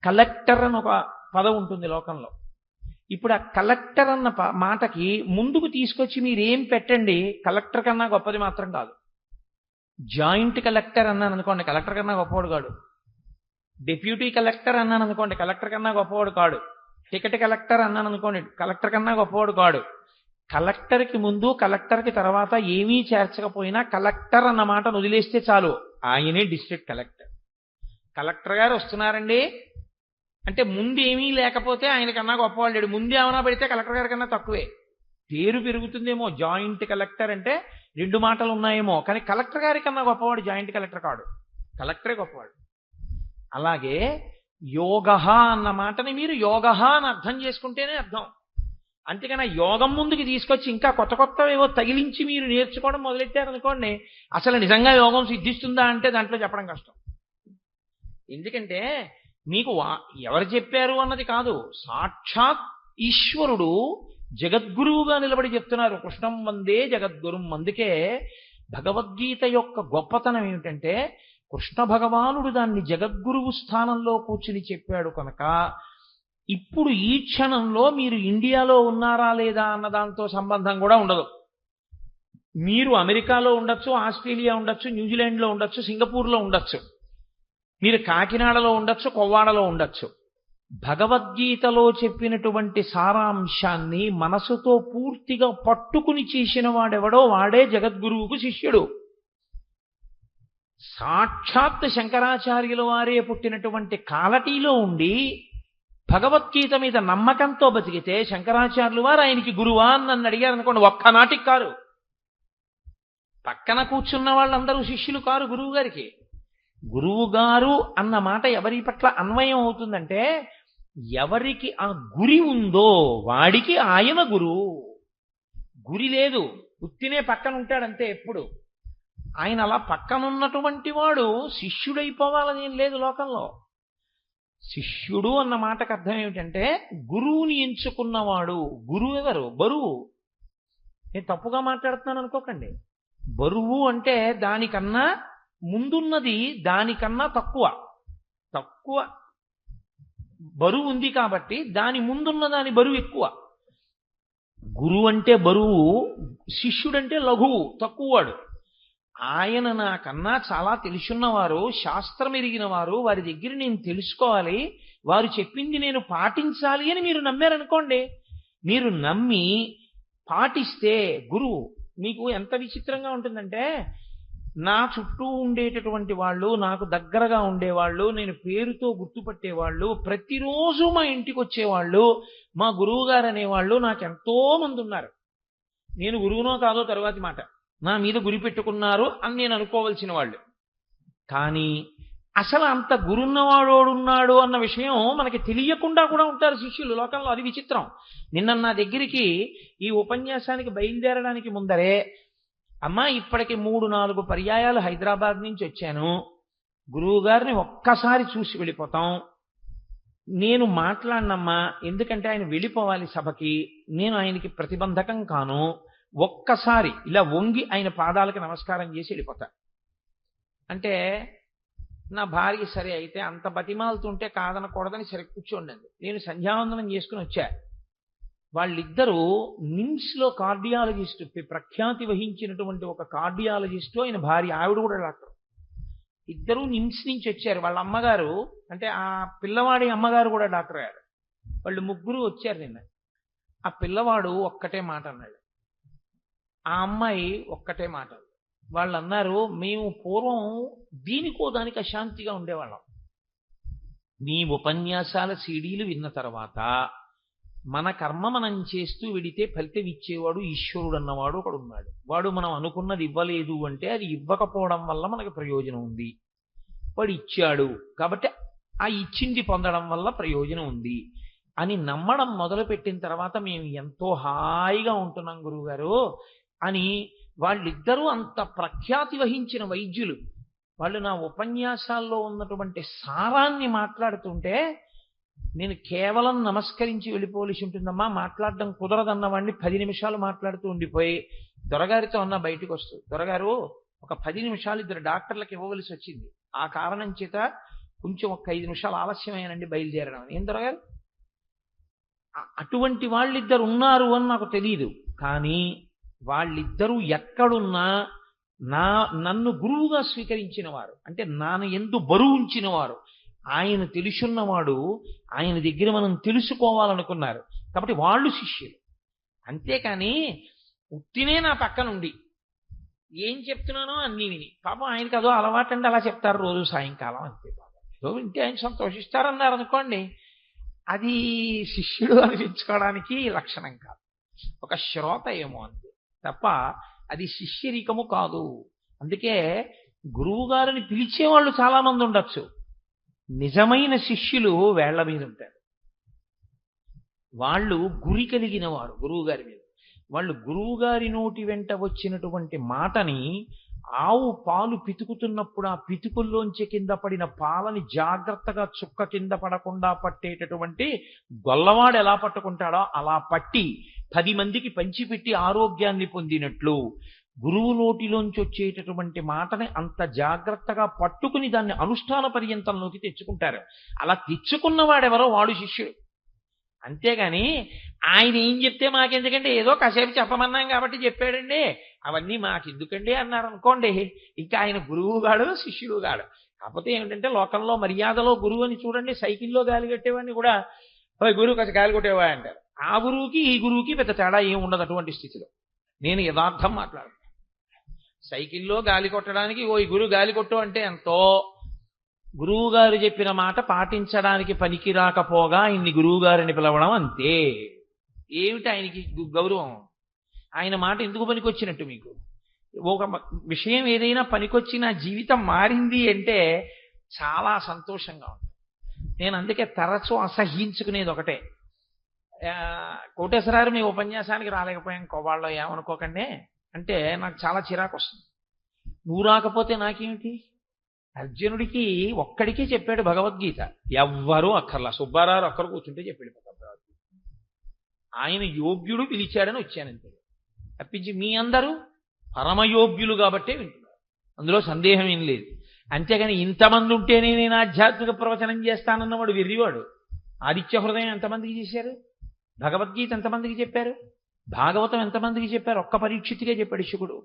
[SPEAKER 1] కలెక్టర్ అని ఒక పదం ఉంటుంది లోకంలో. ఇప్పుడు ఆ కలెక్టర్ అన్న మాటకి ముందుకు తీసుకొచ్చి మీరేం పెట్టండి, కలెక్టర్ కన్నా గొప్పది మాత్రం కాదు. జాయింట్ కలెక్టర్ అన్నాను అనుకోండి, కలెక్టర్ కన్నా గొప్పవాడు కాడు. డిప్యూటీ కలెక్టర్ అన్నాను అనుకోండి, కలెక్టర్ కన్నా గొప్పవాడు కాడు. టికెట్ కలెక్టర్ అన్నాను అనుకోండి, కలెక్టర్ కన్నా గొప్పవాడు కాడు. కలెక్టర్కి ముందు కలెక్టర్కి తర్వాత ఏమీ చేర్చకపోయినా కలెక్టర్ అన్న మాటను వదిలేస్తే చాలు, ఆయనే డిస్ట్రిక్ట్ కలెక్టర్. కలెక్టర్ గారు వస్తున్నారండి అంటే ముందు ఏమీ లేకపోతే ఆయనకన్నా గొప్పవాళ్ళు లేడు. ముందు ఏమైనా పెడితే కలెక్టర్ గారి కన్నా తక్కువే. పేరు పెరుగుతుందేమో, జాయింట్ కలెక్టర్ అంటే 2 మాటలు ఉన్నాయేమో, కానీ కలెక్టర్ గారి కన్నా గొప్పవాడు జాయింట్ కలెక్టర్ కాడు, కలెక్టరే గొప్పవాడు. అలాగే యోగః అన్న మాటని మీరు యోగః అని అర్థం చేసుకుంటేనే అర్థం. అంతేకాని యోగం ముందుకి తీసుకొచ్చి ఇంకా కొత్త కొత్తవేవో తగిలించి మీరు నేర్చుకోవడం మొదలెట్టారనుకోండి, అసలు నిజంగా యోగం సిద్ధిస్తుందా అంటే దాంట్లో చెప్పడం కష్టం. ఎందుకంటే మీకు ఎవరు చెప్పారు అన్నది కాదు, సాక్షాత్ ఈశ్వరుడు జగద్గురువుగా నిలబడి చెప్తున్నారు, కృష్ణం వందే జగద్గురుం. అందుకే భగవద్గీత యొక్క గొప్పతనం ఏమిటంటే కృష్ణ భగవానుడు దాన్ని జగద్గురువు స్థానంలో కూర్చుని చెప్పాడు కనుక ఇప్పుడు ఈ క్షణంలో మీరు ఇండియాలో ఉన్నారా లేదా అన్న దాంతో సంబంధం కూడా ఉండదు. మీరు అమెరికాలో ఉండొచ్చు, ఆస్ట్రేలియా ఉండొచ్చు, న్యూజిలాండ్లో ఉండొచ్చు, సింగపూర్లో ఉండొచ్చు, మీరు కాకినాడలో ఉండొచ్చు, కొవ్వాడలో ఉండొచ్చు. భగవద్గీతలో చెప్పినటువంటి సారాంశాన్ని మనసుతో పూర్తిగా పట్టుకుని చేసిన వాడెవడో వాడే జగద్గురువుకు శిష్యుడు. సాక్షాత్ శంకరాచార్యుల వారే పుట్టినటువంటి కాలటీలో ఉండి భగవద్గీత మీద నమ్మకంతో బతికితే శంకరాచార్యులు వారు ఆయనకి గురువా అని నన్ను అడిగారు అనుకోండి, ఒక్కనాటికి కారు. పక్కన కూర్చున్న వాళ్ళందరూ శిష్యులు కారు గురువు గారికి. గురువు గారు అన్న మాట ఎవరి పట్ల అన్వయం అవుతుందంటే ఎవరికి ఆ గురి ఉందో వాడికి ఆయన గురువు. గురి లేదు, ఉత్తినే పక్కన ఉంటాడంతే ఎప్పుడు. ఆయన అలా పక్కనున్నటువంటి వాడు శిష్యుడైపోవాలని ఏం లేదు లోకంలో. శిష్యుడు అన్న మాటకు అర్థం ఏమిటంటే గురువుని ఎంచుకున్నవాడు. గురువు ఎవరు? బరువు. నేను తప్పుగా మాట్లాడుతున్నాను అనుకోకండి. బరువు అంటే దానికన్నా ముందున్నది దానికన్నా తక్కువ బరువు ఉంది కాబట్టి దాని ముందున్న దాని బరువు ఎక్కువ. గురువు అంటే బరువు, శిష్యుడంటే లఘువు, తక్కువవాడు. ఆయన నాకన్నా చాలా తెలుసున్నవారు, శాస్త్రం ఎరిగిన వారు, వారి దగ్గర నేను తెలుసుకోవాలి, వారు చెప్పింది నేను పాటించాలి అని మీరు నమ్మారనుకోండి, మీరు నమ్మి పాటిస్తే గురువు మీకు ఎంత విచిత్రంగా ఉంటుందంటే, నా చుట్టూ ఉండేటటువంటి వాళ్ళు, నాకు దగ్గరగా ఉండేవాళ్ళు, నేను పేరుతో గుర్తుపట్టేవాళ్ళు, ప్రతిరోజు మా ఇంటికి వచ్చేవాళ్ళు, మా గురువు గారు అనేవాళ్ళు నాకు ఎంతో మంది ఉన్నారు. నేను గురువునో కాదో తరువాతి మాట, నా మీద గురి పెట్టుకున్నారు అని నేను అనుకోవలసిన వాళ్ళు. కానీ అసలు అంత గురున్నవాడోడున్నాడు అన్న విషయం మనకి తెలియకుండా కూడా ఉంటారు శిష్యులు లోకంలో. అది విచిత్రం. నిన్న నా దగ్గరికి ఈ ఉపన్యాసానికి బయలుదేరడానికి ముందరే, అమ్మా ఇప్పటికి 3-4 పర్యాయాలు హైదరాబాద్ నుంచి వచ్చాను, గురువు గారిని ఒక్కసారి చూసి వెళ్ళిపోతాం, నేను మాట్లాడినమ్మా, ఎందుకంటే ఆయన వెళ్ళిపోవాలి సభకి, నేను ఆయనకి ప్రతిబంధకం కాను, ఒక్కసారి ఇలా వంగి ఆయన పాదాలకు నమస్కారం చేసి వెళ్ళిపోతా అంటే, నా భార్య సరే అయితే అంత బతిమాలుతుంటే కాదనకూడదని సరే కూర్చోండి. నేను సంధ్యావందనం చేసుకుని వచ్చా. వాళ్ళిద్దరూ నిమ్స్లో కార్డియాలజిస్టు, ప్రఖ్యాతి వహించినటువంటి ఒక కార్డియాలజిస్టు, ఆయన భార్య, ఆవిడ కూడా డాక్టర్, ఇద్దరూ నిమ్స్ నుంచి వచ్చారు. వాళ్ళ అమ్మగారు అంటే ఆ పిల్లవాడి అమ్మగారు కూడా డాక్టర్ అయ్యారు. వాళ్ళు ముగ్గురు వచ్చారు నిన్న. ఆ పిల్లవాడు ఒక్కటే మాట అన్నాడు, ఆ అమ్మాయి ఒక్కటే మాట. వాళ్ళు అన్నారు, మేము పూర్వం దీనికో దానికి అశాంతిగా ఉండేవాళ్ళం, మీ ఉపన్యాసాల సీడీలు విన్న తర్వాత మన కర్మ మనం చేస్తూ విడితే ఫలితం ఇచ్చేవాడు ఈశ్వరుడు అన్నవాడు ఒకడు ఉన్నాడు. వాడు మనం అనుకున్నది ఇవ్వలేదు అంటే అది ఇవ్వకపోవడం వల్ల మనకు ప్రయోజనం ఉంది, వాడు ఇచ్చాడు కాబట్టి ఆ ఇచ్చింది పొందడం వల్ల ప్రయోజనం ఉంది అని నమ్మడం మొదలుపెట్టిన తర్వాత మేము ఎంతో హాయిగా ఉంటున్నాం గురువుగారు అని. వాళ్ళిద్దరూ అంత ప్రఖ్యాతి వహించిన వైద్యులు. వాళ్ళు నా ఉపన్యాసాల్లో ఉన్నటువంటి సారాన్ని మాట్లాడుతుంటే నేను కేవలం నమస్కరించి వెళ్ళిపోవలసి ఉంటుందమ్మా, మాట్లాడడం కుదరదన్నవాడిని 10 నిమిషాలు మాట్లాడుతూ ఉండిపోయి దొరగారితో అన్న బయటకు వస్తూ, దొరగారు ఒక 10 నిమిషాలు ఇద్దరు డాక్టర్లకు ఇవ్వవలసి వచ్చింది, ఆ కారణం చేత కొంచెం ఒక 5 నిమిషాలు ఆలస్యమేనండి బయలుదేరడం. ఏం దొరగారు, అటువంటి వాళ్ళిద్దరు ఉన్నారు అని నాకు తెలియదు. కానీ వాళ్ళిద్దరూ ఎక్కడున్నా నన్ను గురువుగా స్వీకరించిన వారు, అంటే నాను ఎందు బరువు ఉంచిన వారు, ఆయన తెలుసున్నవాడు, ఆయన దగ్గర మనం తెలుసుకోవాలనుకున్నారు కాబట్టి వాళ్ళు శిష్యులు. అంతేకాని ఉత్తినే నా పక్కనుండి ఏం చెప్తున్నానో అన్నీ విని, పాపం ఆయనకి అదో అలవాటండి, అలా చెప్తారు రోజు సాయంకాలం అంతే, పాపం ఏదో వింటే ఆయన సంతోషిస్తారన్నారు అనుకోండి, అది శిష్యుడు అనిపించుకోవడానికి లక్షణం కాదు, ఒక శ్రోత ఏమో అంతే తప్ప అది శిష్యరికము కాదు. అందుకే గురువు గారిని పిలిచేవాళ్ళు చాలా మంది ఉండొచ్చు, నిజమైన శిష్యులు వేళ్ల మీద ఉంటారు. వాళ్ళు గురి కలిగిన వారు గురువు గారి మీద. వాళ్ళు గురువు గారి నోటి వెంట వచ్చినటువంటి మాటని, ఆవు పాలు పితుకుతున్నప్పుడు ఆ పితుకుల్లోంచి కింద పడిన పాలని జాగ్రత్తగా చుక్క కింద పడకుండా పట్టేటటువంటి గొల్లవాడు ఎలా పట్టుకుంటాడో అలా పట్టి 10 మందికి పంచిపెట్టి ఆరోగ్యాన్ని పొందినట్లు గురువు నోటిలోంచి వచ్చేటటువంటి మాటని అంత జాగ్రత్తగా పట్టుకుని దాన్ని అనుష్ఠాన పర్యంతంలోకి తెచ్చుకుంటారు. అలా తెచ్చుకున్నవాడెవరో వాడు శిష్యుడు. అంతేగాని ఆయన ఏం చెప్తే మాకెందుకంటే, ఏదో కాసేపు చెప్పమన్నాం కాబట్టి చెప్పాడండి, అవన్నీ మాకెందుకండి అన్నారు అనుకోండి, ఇంకా ఆయన గురువు గాడు శిష్యుడు గాడు. కాకపోతే ఏమిటంటే లోకంలో మర్యాదలో గురువు అని చూడండి, సైకిల్లో గాలి కట్టేవాడిని కూడా గురువు కాస్త గాలి కొట్టేవా అంటారు. ఆ గురువుకి ఈ గురువుకి పెద్ద తేడా ఏం ఉండదు అటువంటి స్థితిలో. నేను యథార్థం మాట్లాడతాను. సైకిల్లో గాలి కొట్టడానికి ఓ ఈ గురువు గాలి కొట్టు అంటే ఎంతో, గురువు గారు చెప్పిన మాట పాటించడానికి పనికి రాకపోగా ఇన్ని గురువు గారిని పిలవడం అంతే. ఏమిటి ఆయనకి గౌరవం? ఆయన మాట ఎందుకు పనికొచ్చినట్టు? మీకు ఒక విషయం ఏదైనా పనికొచ్చి నా జీవితం మారింది అంటే చాలా సంతోషంగా ఉంటుంది. నేను అందుకే తరచూ అసహ్యించుకునేది ఒకటే, కోటేశ్వరారు మీ ఉపన్యాసానికి రాలేకపోయాం కోవాళ్ళలో ఏమనుకోకండి అంటే నాకు చాలా చిరాకు వస్తుంది. నువ్వు రాకపోతే నాకేమిటి? అర్జునుడికి ఒక్కడికే చెప్పాడు భగవద్గీత, ఎవ్వరూ అక్కర్లా, సుబ్బారావు అక్కరు కూర్చుంటే చెప్పాడు భగవద్గీత. ఆయన యోగ్యుడు పిలిచాడని వచ్చానంతే తప్పించి మీ అందరూ పరమయోగ్యులు కాబట్టే వింటున్నారు, అందులో సందేహం ఏం లేదు. అంతేగాని ఇంతమంది ఉంటేనే నేను ఆధ్యాత్మిక ప్రవచనం చేస్తానన్నవాడు వెర్రివాడు. ఆదిత్య హృదయం ఎంతమందికి చేశారు? భగవద్గీత ఎంతమందికి చెప్పారు? భాగవతం ఎంతమందికి చెప్పారు? ఒక్క పరీక్షితికే చెప్పాడు శుకుడు.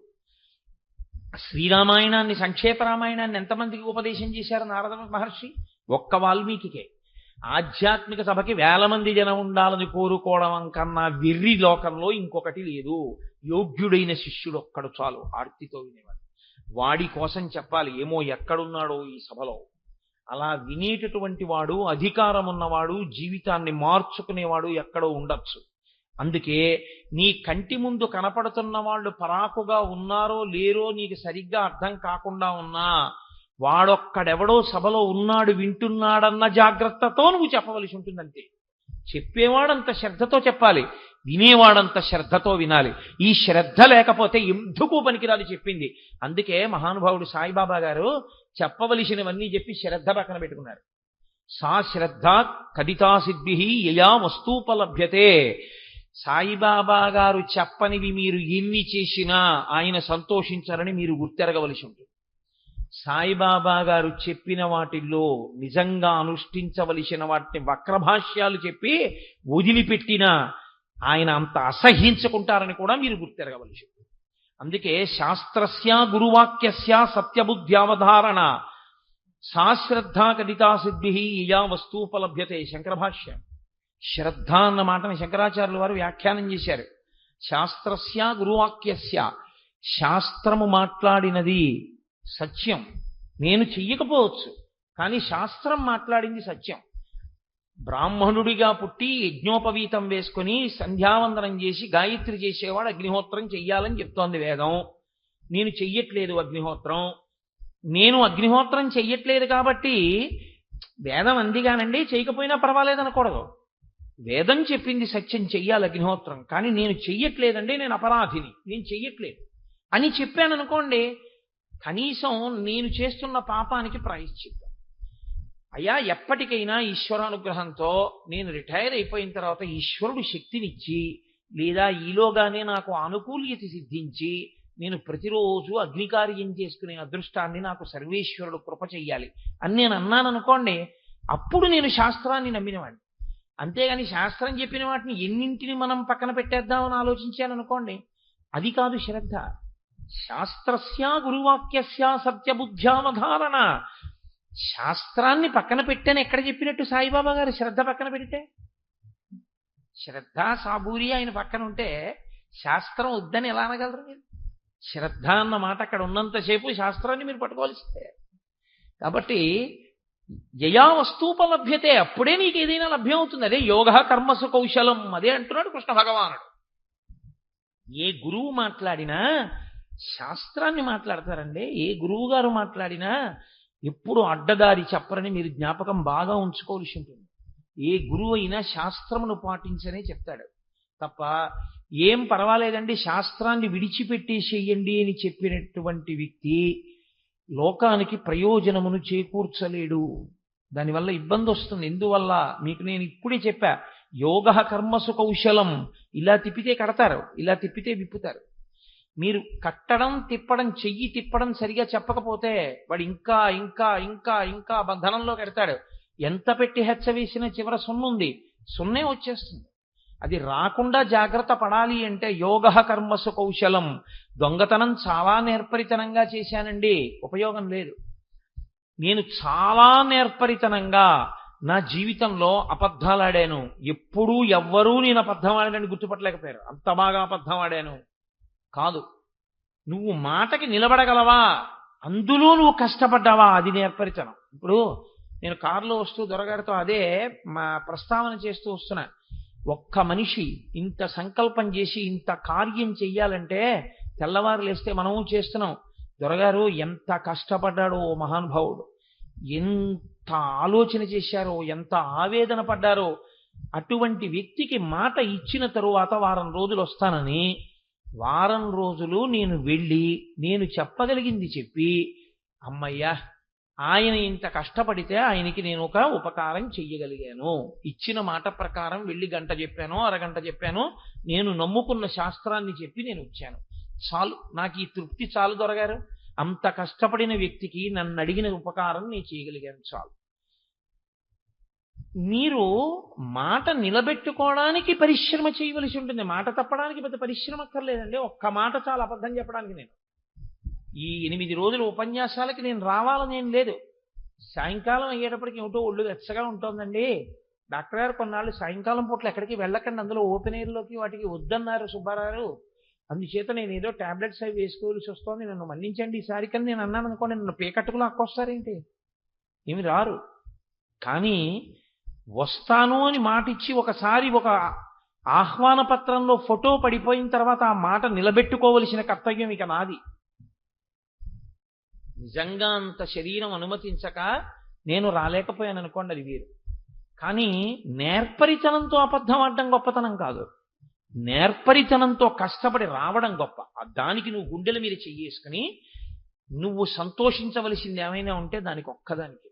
[SPEAKER 1] శ్రీరామాయణాన్ని, సంక్షేప రామాయణాన్ని ఎంతమందికి ఉపదేశం చేశారు నారద మహర్షి? ఒక్క వాల్మీకికే. ఆధ్యాత్మిక సభకి 1000 మంది జనం ఉండాలని కోరుకోవడం కన్నా వెర్రి లోకంలో ఇంకొకటి లేదు. యోగ్యుడైన శిష్యుడు ఒక్కడు చాలు, ఆర్తితో వినేవాడు. వాడి కోసం చెప్పాలి. ఏమో ఎక్కడున్నాడో ఈ సభలో. అలా వినేటటువంటి వాడు, అధికారం ఉన్నవాడు, జీవితాన్ని మార్చుకునేవాడు ఎక్కడో ఉండొచ్చు. అందుకే నీ కంటి ముందు కనపడుతున్న వాళ్ళు పరాకుగా ఉన్నారో లేరో నీకు సరిగ్గా అర్థం కాకుండా ఉన్నా, వాడొక్కడెవడో సభలో ఉన్నాడు, వింటున్నాడన్న జాగ్రత్తతో నువ్వు చెప్పవలసి ఉంటుందంతే. చెప్పేవాడంత శ్రద్ధతో చెప్పాలి, వినేవాడంత శ్రద్ధతో వినాలి. ఈ శ్రద్ధ లేకపోతే ఎందుకు పనికిరాదు చెప్పింది. అందుకే మహానుభావుడు సాయిబాబా గారు చెప్పవలసినవన్నీ చెప్పి శ్రద్ధ పక్కన పెట్టుకున్నారు. సా శ్రద్ధ కదితా సిద్భి యయా వస్తూపలభ్యతే. సాయిబాబా గారు చెప్పనివి మీరు ఎన్ని చేసినా ఆయన సంతోషించాలని మీరు గుర్తెరగవలసి ఉంటుంది. సాయిబాబా గారు చెప్పిన వాటిల్లో నిజంగా అనుష్ఠించవలసిన వాటిని వక్రభాష్యాలు చెప్పి వదిలిపెట్టినా ఆయన అంత అసహ్యించుకుంటారని కూడా మీరు గుర్తెరగవలసి ఉంటుంది. అందుకే శాస్త్రస్య గురువాక్యస్య సత్యబుద్ధ్యావధారణ సా శ్రద్ధ కదితా సిద్భి యయా వస్తూపలభ్యతే. శంకర భాష్యం. శ్రద్ధ అన్న మాటని శంకరాచార్యుల వారు వ్యాఖ్యానం చేశారు. శాస్త్రస్య గురువాక్యస్య, శాస్త్రము మాట్లాడినది సత్యం. నేను చెయ్యకపోవచ్చు, కానీ శాస్త్రం మాట్లాడింది సత్యం. బ్రాహ్మణుడిగా పుట్టి యజ్ఞోపవీతం వేసుకుని సంధ్యావందనం చేసి గాయత్రి చేసేవాడు అగ్నిహోత్రం చెయ్యాలని చెప్తోంది వేదం. నేను చెయ్యట్లేదు అగ్నిహోత్రం. నేను అగ్నిహోత్రం చెయ్యట్లేదు కాబట్టి వేదం అందిగానండి చేయకపోయినా పర్వాలేదనకూడదు. వేదం చెప్పింది సత్యం, చెయ్యాలి అగ్నిహోత్రం, కానీ నేను చెయ్యట్లేదండి, నేను అపరాధిని, నేను చెయ్యట్లేదు అని చెప్పాను అనుకోండి, కనీసం నేను చేస్తున్న పాపానికి ప్రాయశ్చిత్తం. అయ్యా ఎప్పటికైనా ఈశ్వరానుగ్రహంతో నేను రిటైర్ అయిపోయిన తర్వాత ఈశ్వరుడు శక్తినిచ్చి, లేదా ఈలోగానే నాకు అనుకూల్యత సిద్ధించి నేను ప్రతిరోజు అగ్నికార్యం చేసుకునే అదృష్టాన్ని నాకు సర్వేశ్వరుడు కృప చెయ్యాలి అని నేను అన్నాను అనుకోండి, అప్పుడు నేను శాస్త్రాన్ని నమ్మినవాడిని. అంతేగాని శాస్త్రం చెప్పిన వాటిని ఎన్నింటిని మనం పక్కన పెట్టేద్దామని ఆలోచించాను అనుకోండి, అది కాదు శ్రద్ధ. శాస్త్రస్య గురువాక్యస్య సత్యబుద్ధ్యావధారణ. శాస్త్రాన్ని పక్కన పెట్టాను ఎక్కడ చెప్పినట్టు సాయిబాబా గారు శ్రద్ధ పక్కన పెడితే? శ్రద్ధ సాబూరి ఆయన పక్కన ఉంటే శాస్త్రం వద్దని ఎలా అనగలరు మీరు? శ్రద్ధ అన్న మాట అక్కడ ఉన్నంతసేపు శాస్త్రాన్ని మీరు పట్టుకోవాల్సిందే. కాబట్టి యయా వస్తూపలభ్యతే, అప్పుడే నీకు ఏదైనా లభ్యం అవుతుంది. అదే యోగ కర్మసు కౌశలం, అదే అంటున్నాడు కృష్ణ భగవానుడు. ఏ గురువు మాట్లాడినా శాస్త్రాన్ని మాట్లాడతారండి. ఏ గురువు గారు మాట్లాడినా ఎప్పుడు అడ్డదారి చెప్పరని మీరు జ్ఞాపకం బాగా ఉంచుకోవాల్సి ఉంటుంది. ఏ గురువు అయినా శాస్త్రమును పాటించనే చెప్తాడు తప్ప ఏం పర్వాలేదండి శాస్త్రాన్ని విడిచిపెట్టేసేయండి అని చెప్పినటువంటి వ్యక్తి లోకానికి ప్రయోజనమును చేకూర్చలేడు. దానివల్ల ఇబ్బంది వస్తుంది. ఎందువల్ల మీకు నేను ఇప్పుడే చెప్పా, యోగ కర్మసు కౌశలం. ఇలా తిప్పితే కడతారు, ఇలా తిప్పితే విప్పుతారు. మీరు కట్టడం తిప్పడం, చెయ్యి తిప్పడం సరిగా చెప్పకపోతే వాడు ఇంకా ఇంకా ఇంకా ఇంకా బంధనంలో కడతాడు. ఎంత పెట్టి హెచ్చ వేసినా చివర సున్నుంది, సున్నే వచ్చేస్తుంది. అది రాకుండా జాగ్రత్త పడాలి అంటే యోగ కర్మసు కౌశలం. దొంగతనం చాలా నేర్పరితనంగా చేశానండి, ఉపయోగం లేదు. నేను చాలా నేర్పరితనంగా నా జీవితంలో అబద్ధాలు ఆడాను. ఎప్పుడూ ఎవ్వరూ నేను అబద్ధం ఆడానని గుర్తుపట్టలేకపోయారు. అంత బాగా అబద్ధం ఆడాను కాదు. నువ్వు మాటకి నిలబడగలవా, అందులో నువ్వు కష్టపడ్డావా, అది నేర్పరితనం. ఇప్పుడు నేను కారులో వస్తూ దొరగారితో అదే మా ప్రస్తావన చేస్తూ వస్తున్నా. ఒక్క మనిషి ఇంత సంకల్పం చేసి ఇంత కార్యం చెయ్యాలంటే తెల్లవారు లేస్తే మనము చేస్తున్నాం. దొరగారు ఎంత కష్టపడ్డాడో మహానుభావుడు, ఎంత ఆలోచన చేశారో, ఎంత ఆవేదన పడ్డారో. అటువంటి వ్యక్తికి మాట ఇచ్చిన తరువాత వారం రోజులు వస్తానని, వారం రోజులు నేను వెళ్ళి నేను చెప్పగలిగింది చెప్పి, అమ్మయ్యా ఆయన ఇంత కష్టపడితే ఆయనకి నేను ఒక ఉపకారం చెయ్యగలిగాను, ఇచ్చిన మాట ప్రకారం వెళ్ళి గంట చెప్పాను, అరగంట చెప్పాను, నేను నమ్ముకున్న శాస్త్రాన్ని చెప్పి నేను వచ్చాను, చాలు, నాకు ఈ తృప్తి చాలు దొరగారు. అంత కష్టపడిన వ్యక్తికి నన్ను అడిగిన ఉపకారం నేను చేయగలిగాను చాలు. మీరు మాట నిలబెట్టుకోవడానికి పరిశ్రమ చేయవలసి ఉంటుంది. మాట తప్పడానికి పెద్ద పరిశ్రమ అక్కర్లేదండి. ఒక్క మాట చాలా అబద్ధం చెప్పడానికి. నేను ఈ 8 రోజుల ఉపన్యాసాలకి నేను రావాలని ఏం లేదు. సాయంకాలం అయ్యేటప్పటికి ఏమిటో ఒళ్ళు వెచ్చగా ఉంటుందండి. డాక్టర్ గారు కొన్నాళ్ళు సాయంకాలం పూట్ల ఎక్కడికి వెళ్ళకండి, అందులో ఓపెన్ ఎయిర్లోకి వాటికి వద్దన్నారు సుబ్బారావు, అందుచేత నేను ఏదో టాబ్లెట్స్ అవి వేసుకోవాల్సి వస్తుంది, నన్ను మన్నించండి ఈసారి. కానీ నేను అన్నాను అనుకోండి, నన్ను పేకట్టుకులు అక్కొస్తారేంటి? ఏమి రారు. కానీ వస్తాను అని మాటిచ్చి ఒకసారి ఒక ఆహ్వాన పత్రంలో ఫోటో పడిపోయిన తర్వాత ఆ మాట నిలబెట్టుకోవలసిన కర్తవ్యం ఇక నాది. నిజంగా అంత శరీరం అనుమతించక నేను రాలేకపోయాను అనుకోండి, అది వేరు. కానీ నేర్పరితనంతో అబద్ధం ఆడడం గొప్పతనం కాదు, నేర్పరితనంతో కష్టపడి రావడం గొప్ప. దానికి నువ్వు గుండెల మీద చెయ్యేసుకుని నువ్వు సంతోషించవలసింది ఏమైనా ఉంటే దానికి ఒక్కదానికి.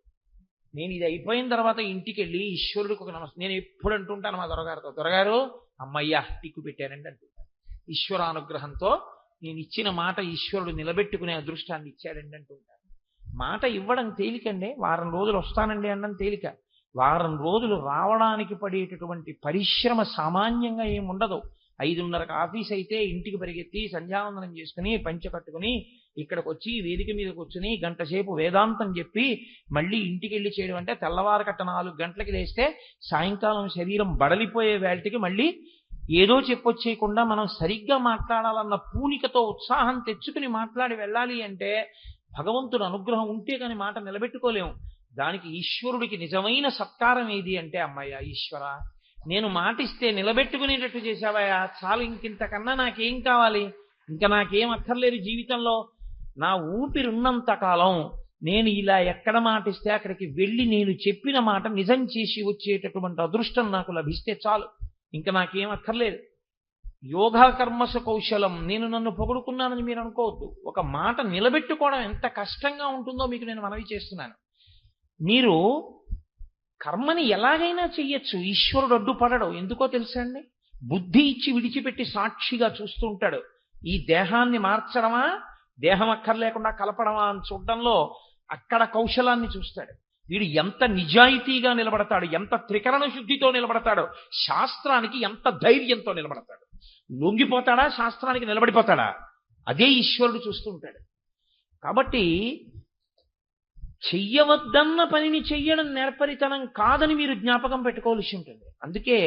[SPEAKER 1] నేను ఇది అయిపోయిన తర్వాత ఇంటికి వెళ్ళి ఈశ్వరుడికి ఒక నమస్కారం. నేను ఎప్పుడు అంటుంటాను మా దొరగారితో, దొరగారు అమ్మయ్యా టిక్కు పెట్టారండి అంటుంటాను. ఈశ్వరానుగ్రహంతో నేను ఇచ్చిన మాట ఈశ్వరుడు నిలబెట్టుకునే అదృష్టాన్ని ఇచ్చాడండి అంటుంటాను. మాట ఇవ్వడం తేలికండి, వారం రోజులు వస్తానండి అనడం తేలిక. వారం రోజులు రావడానికి పడేటటువంటి పరిశ్రమ సామాన్యంగా ఏముండదు. 5:30కి ఆఫీస్ అయితే ఇంటికి పరిగెత్తి సంధ్యావందనం చేసుకుని పంచె కట్టుకుని ఇక్కడికి వచ్చి వేదిక మీద కూర్చుని గంట సేపు వేదాంతం చెప్పి మళ్ళీ ఇంటికి వెళ్ళి చేయడం అంటే తెల్లవారకట్ట 4 గంటలకి లేస్తే సాయంకాలం శరీరం బడలిపోయే వేళటికి మళ్ళీ ఏదో చెప్పొచ్చేయకుండా మనం సరిగ్గా మాట్లాడాలన్న పూనికతో ఉత్సాహం తెచ్చుకుని మాట్లాడి వెళ్ళాలి అంటే భగవంతుడు అనుగ్రహం ఉంటే కానీ మాట నిలబెట్టుకోలేము. దానికి ఈశ్వరుడికి నిజమైన సత్కారం ఏది అంటే, అమ్మయ్య ఈశ్వర నేను మాటిస్తే నిలబెట్టుకునేటట్టు చేశావయ్యా, చాలు, ఇంకింతకన్నా నాకేం కావాలి, ఇంకా నాకేం అక్కర్లేదు జీవితంలో. నా ఊపిరున్నంత కాలం నేను ఇలా ఎక్కడ మాటిస్తే అక్కడికి వెళ్ళి నేను చెప్పిన మాట నిజం చేసి వచ్చేటటువంటి అదృష్టం నాకు లభిస్తే చాలు, ఇంకా నాకేం అక్కర్లేదు. యోగా కర్మసు కౌశలం. నేను నన్ను పొగుడుకున్నానని మీరు అనుకోవద్దు. ఒక మాట నిలబెట్టుకోవడం ఎంత కష్టంగా ఉంటుందో మీకు నేను మనవి చేస్తున్నాను. మీరు కర్మని ఎలాగైనా చెయ్యొచ్చు, ఈశ్వరుడు అడ్డుపడడు. ఎందుకో తెలుసా అండి? బుద్ధి ఇచ్చి విడిచిపెట్టి సాక్షిగా చూస్తూ ఉంటాడు. ఈ దేహాన్ని మార్చడమా, దేహం అక్కర్లేకుండా కలపడమా అని చూడడంలో అక్కడ కౌశలాన్ని చూస్తాడు. వీడు ఎంత నిజాయితీగా నిలబడతాడు, ఎంత త్రికరణ శుద్ధితో నిలబడతాడు, శాస్త్రానికి ఎంత ధైర్యంతో నిలబడతాడు. లొంగిపోతాడా, శాస్త్రానికి నిలబడిపోతాడా, అదే ఈశ్వరుడు చూస్తూ ఉంటాడు. కాబట్టి చెయ్యవద్దన్న పనిని చెయ్యడం నేర్పరితనం కాదని మీరు జ్ఞాపకం పెట్టుకోవాల్సి ఉంటుంది. అందుకే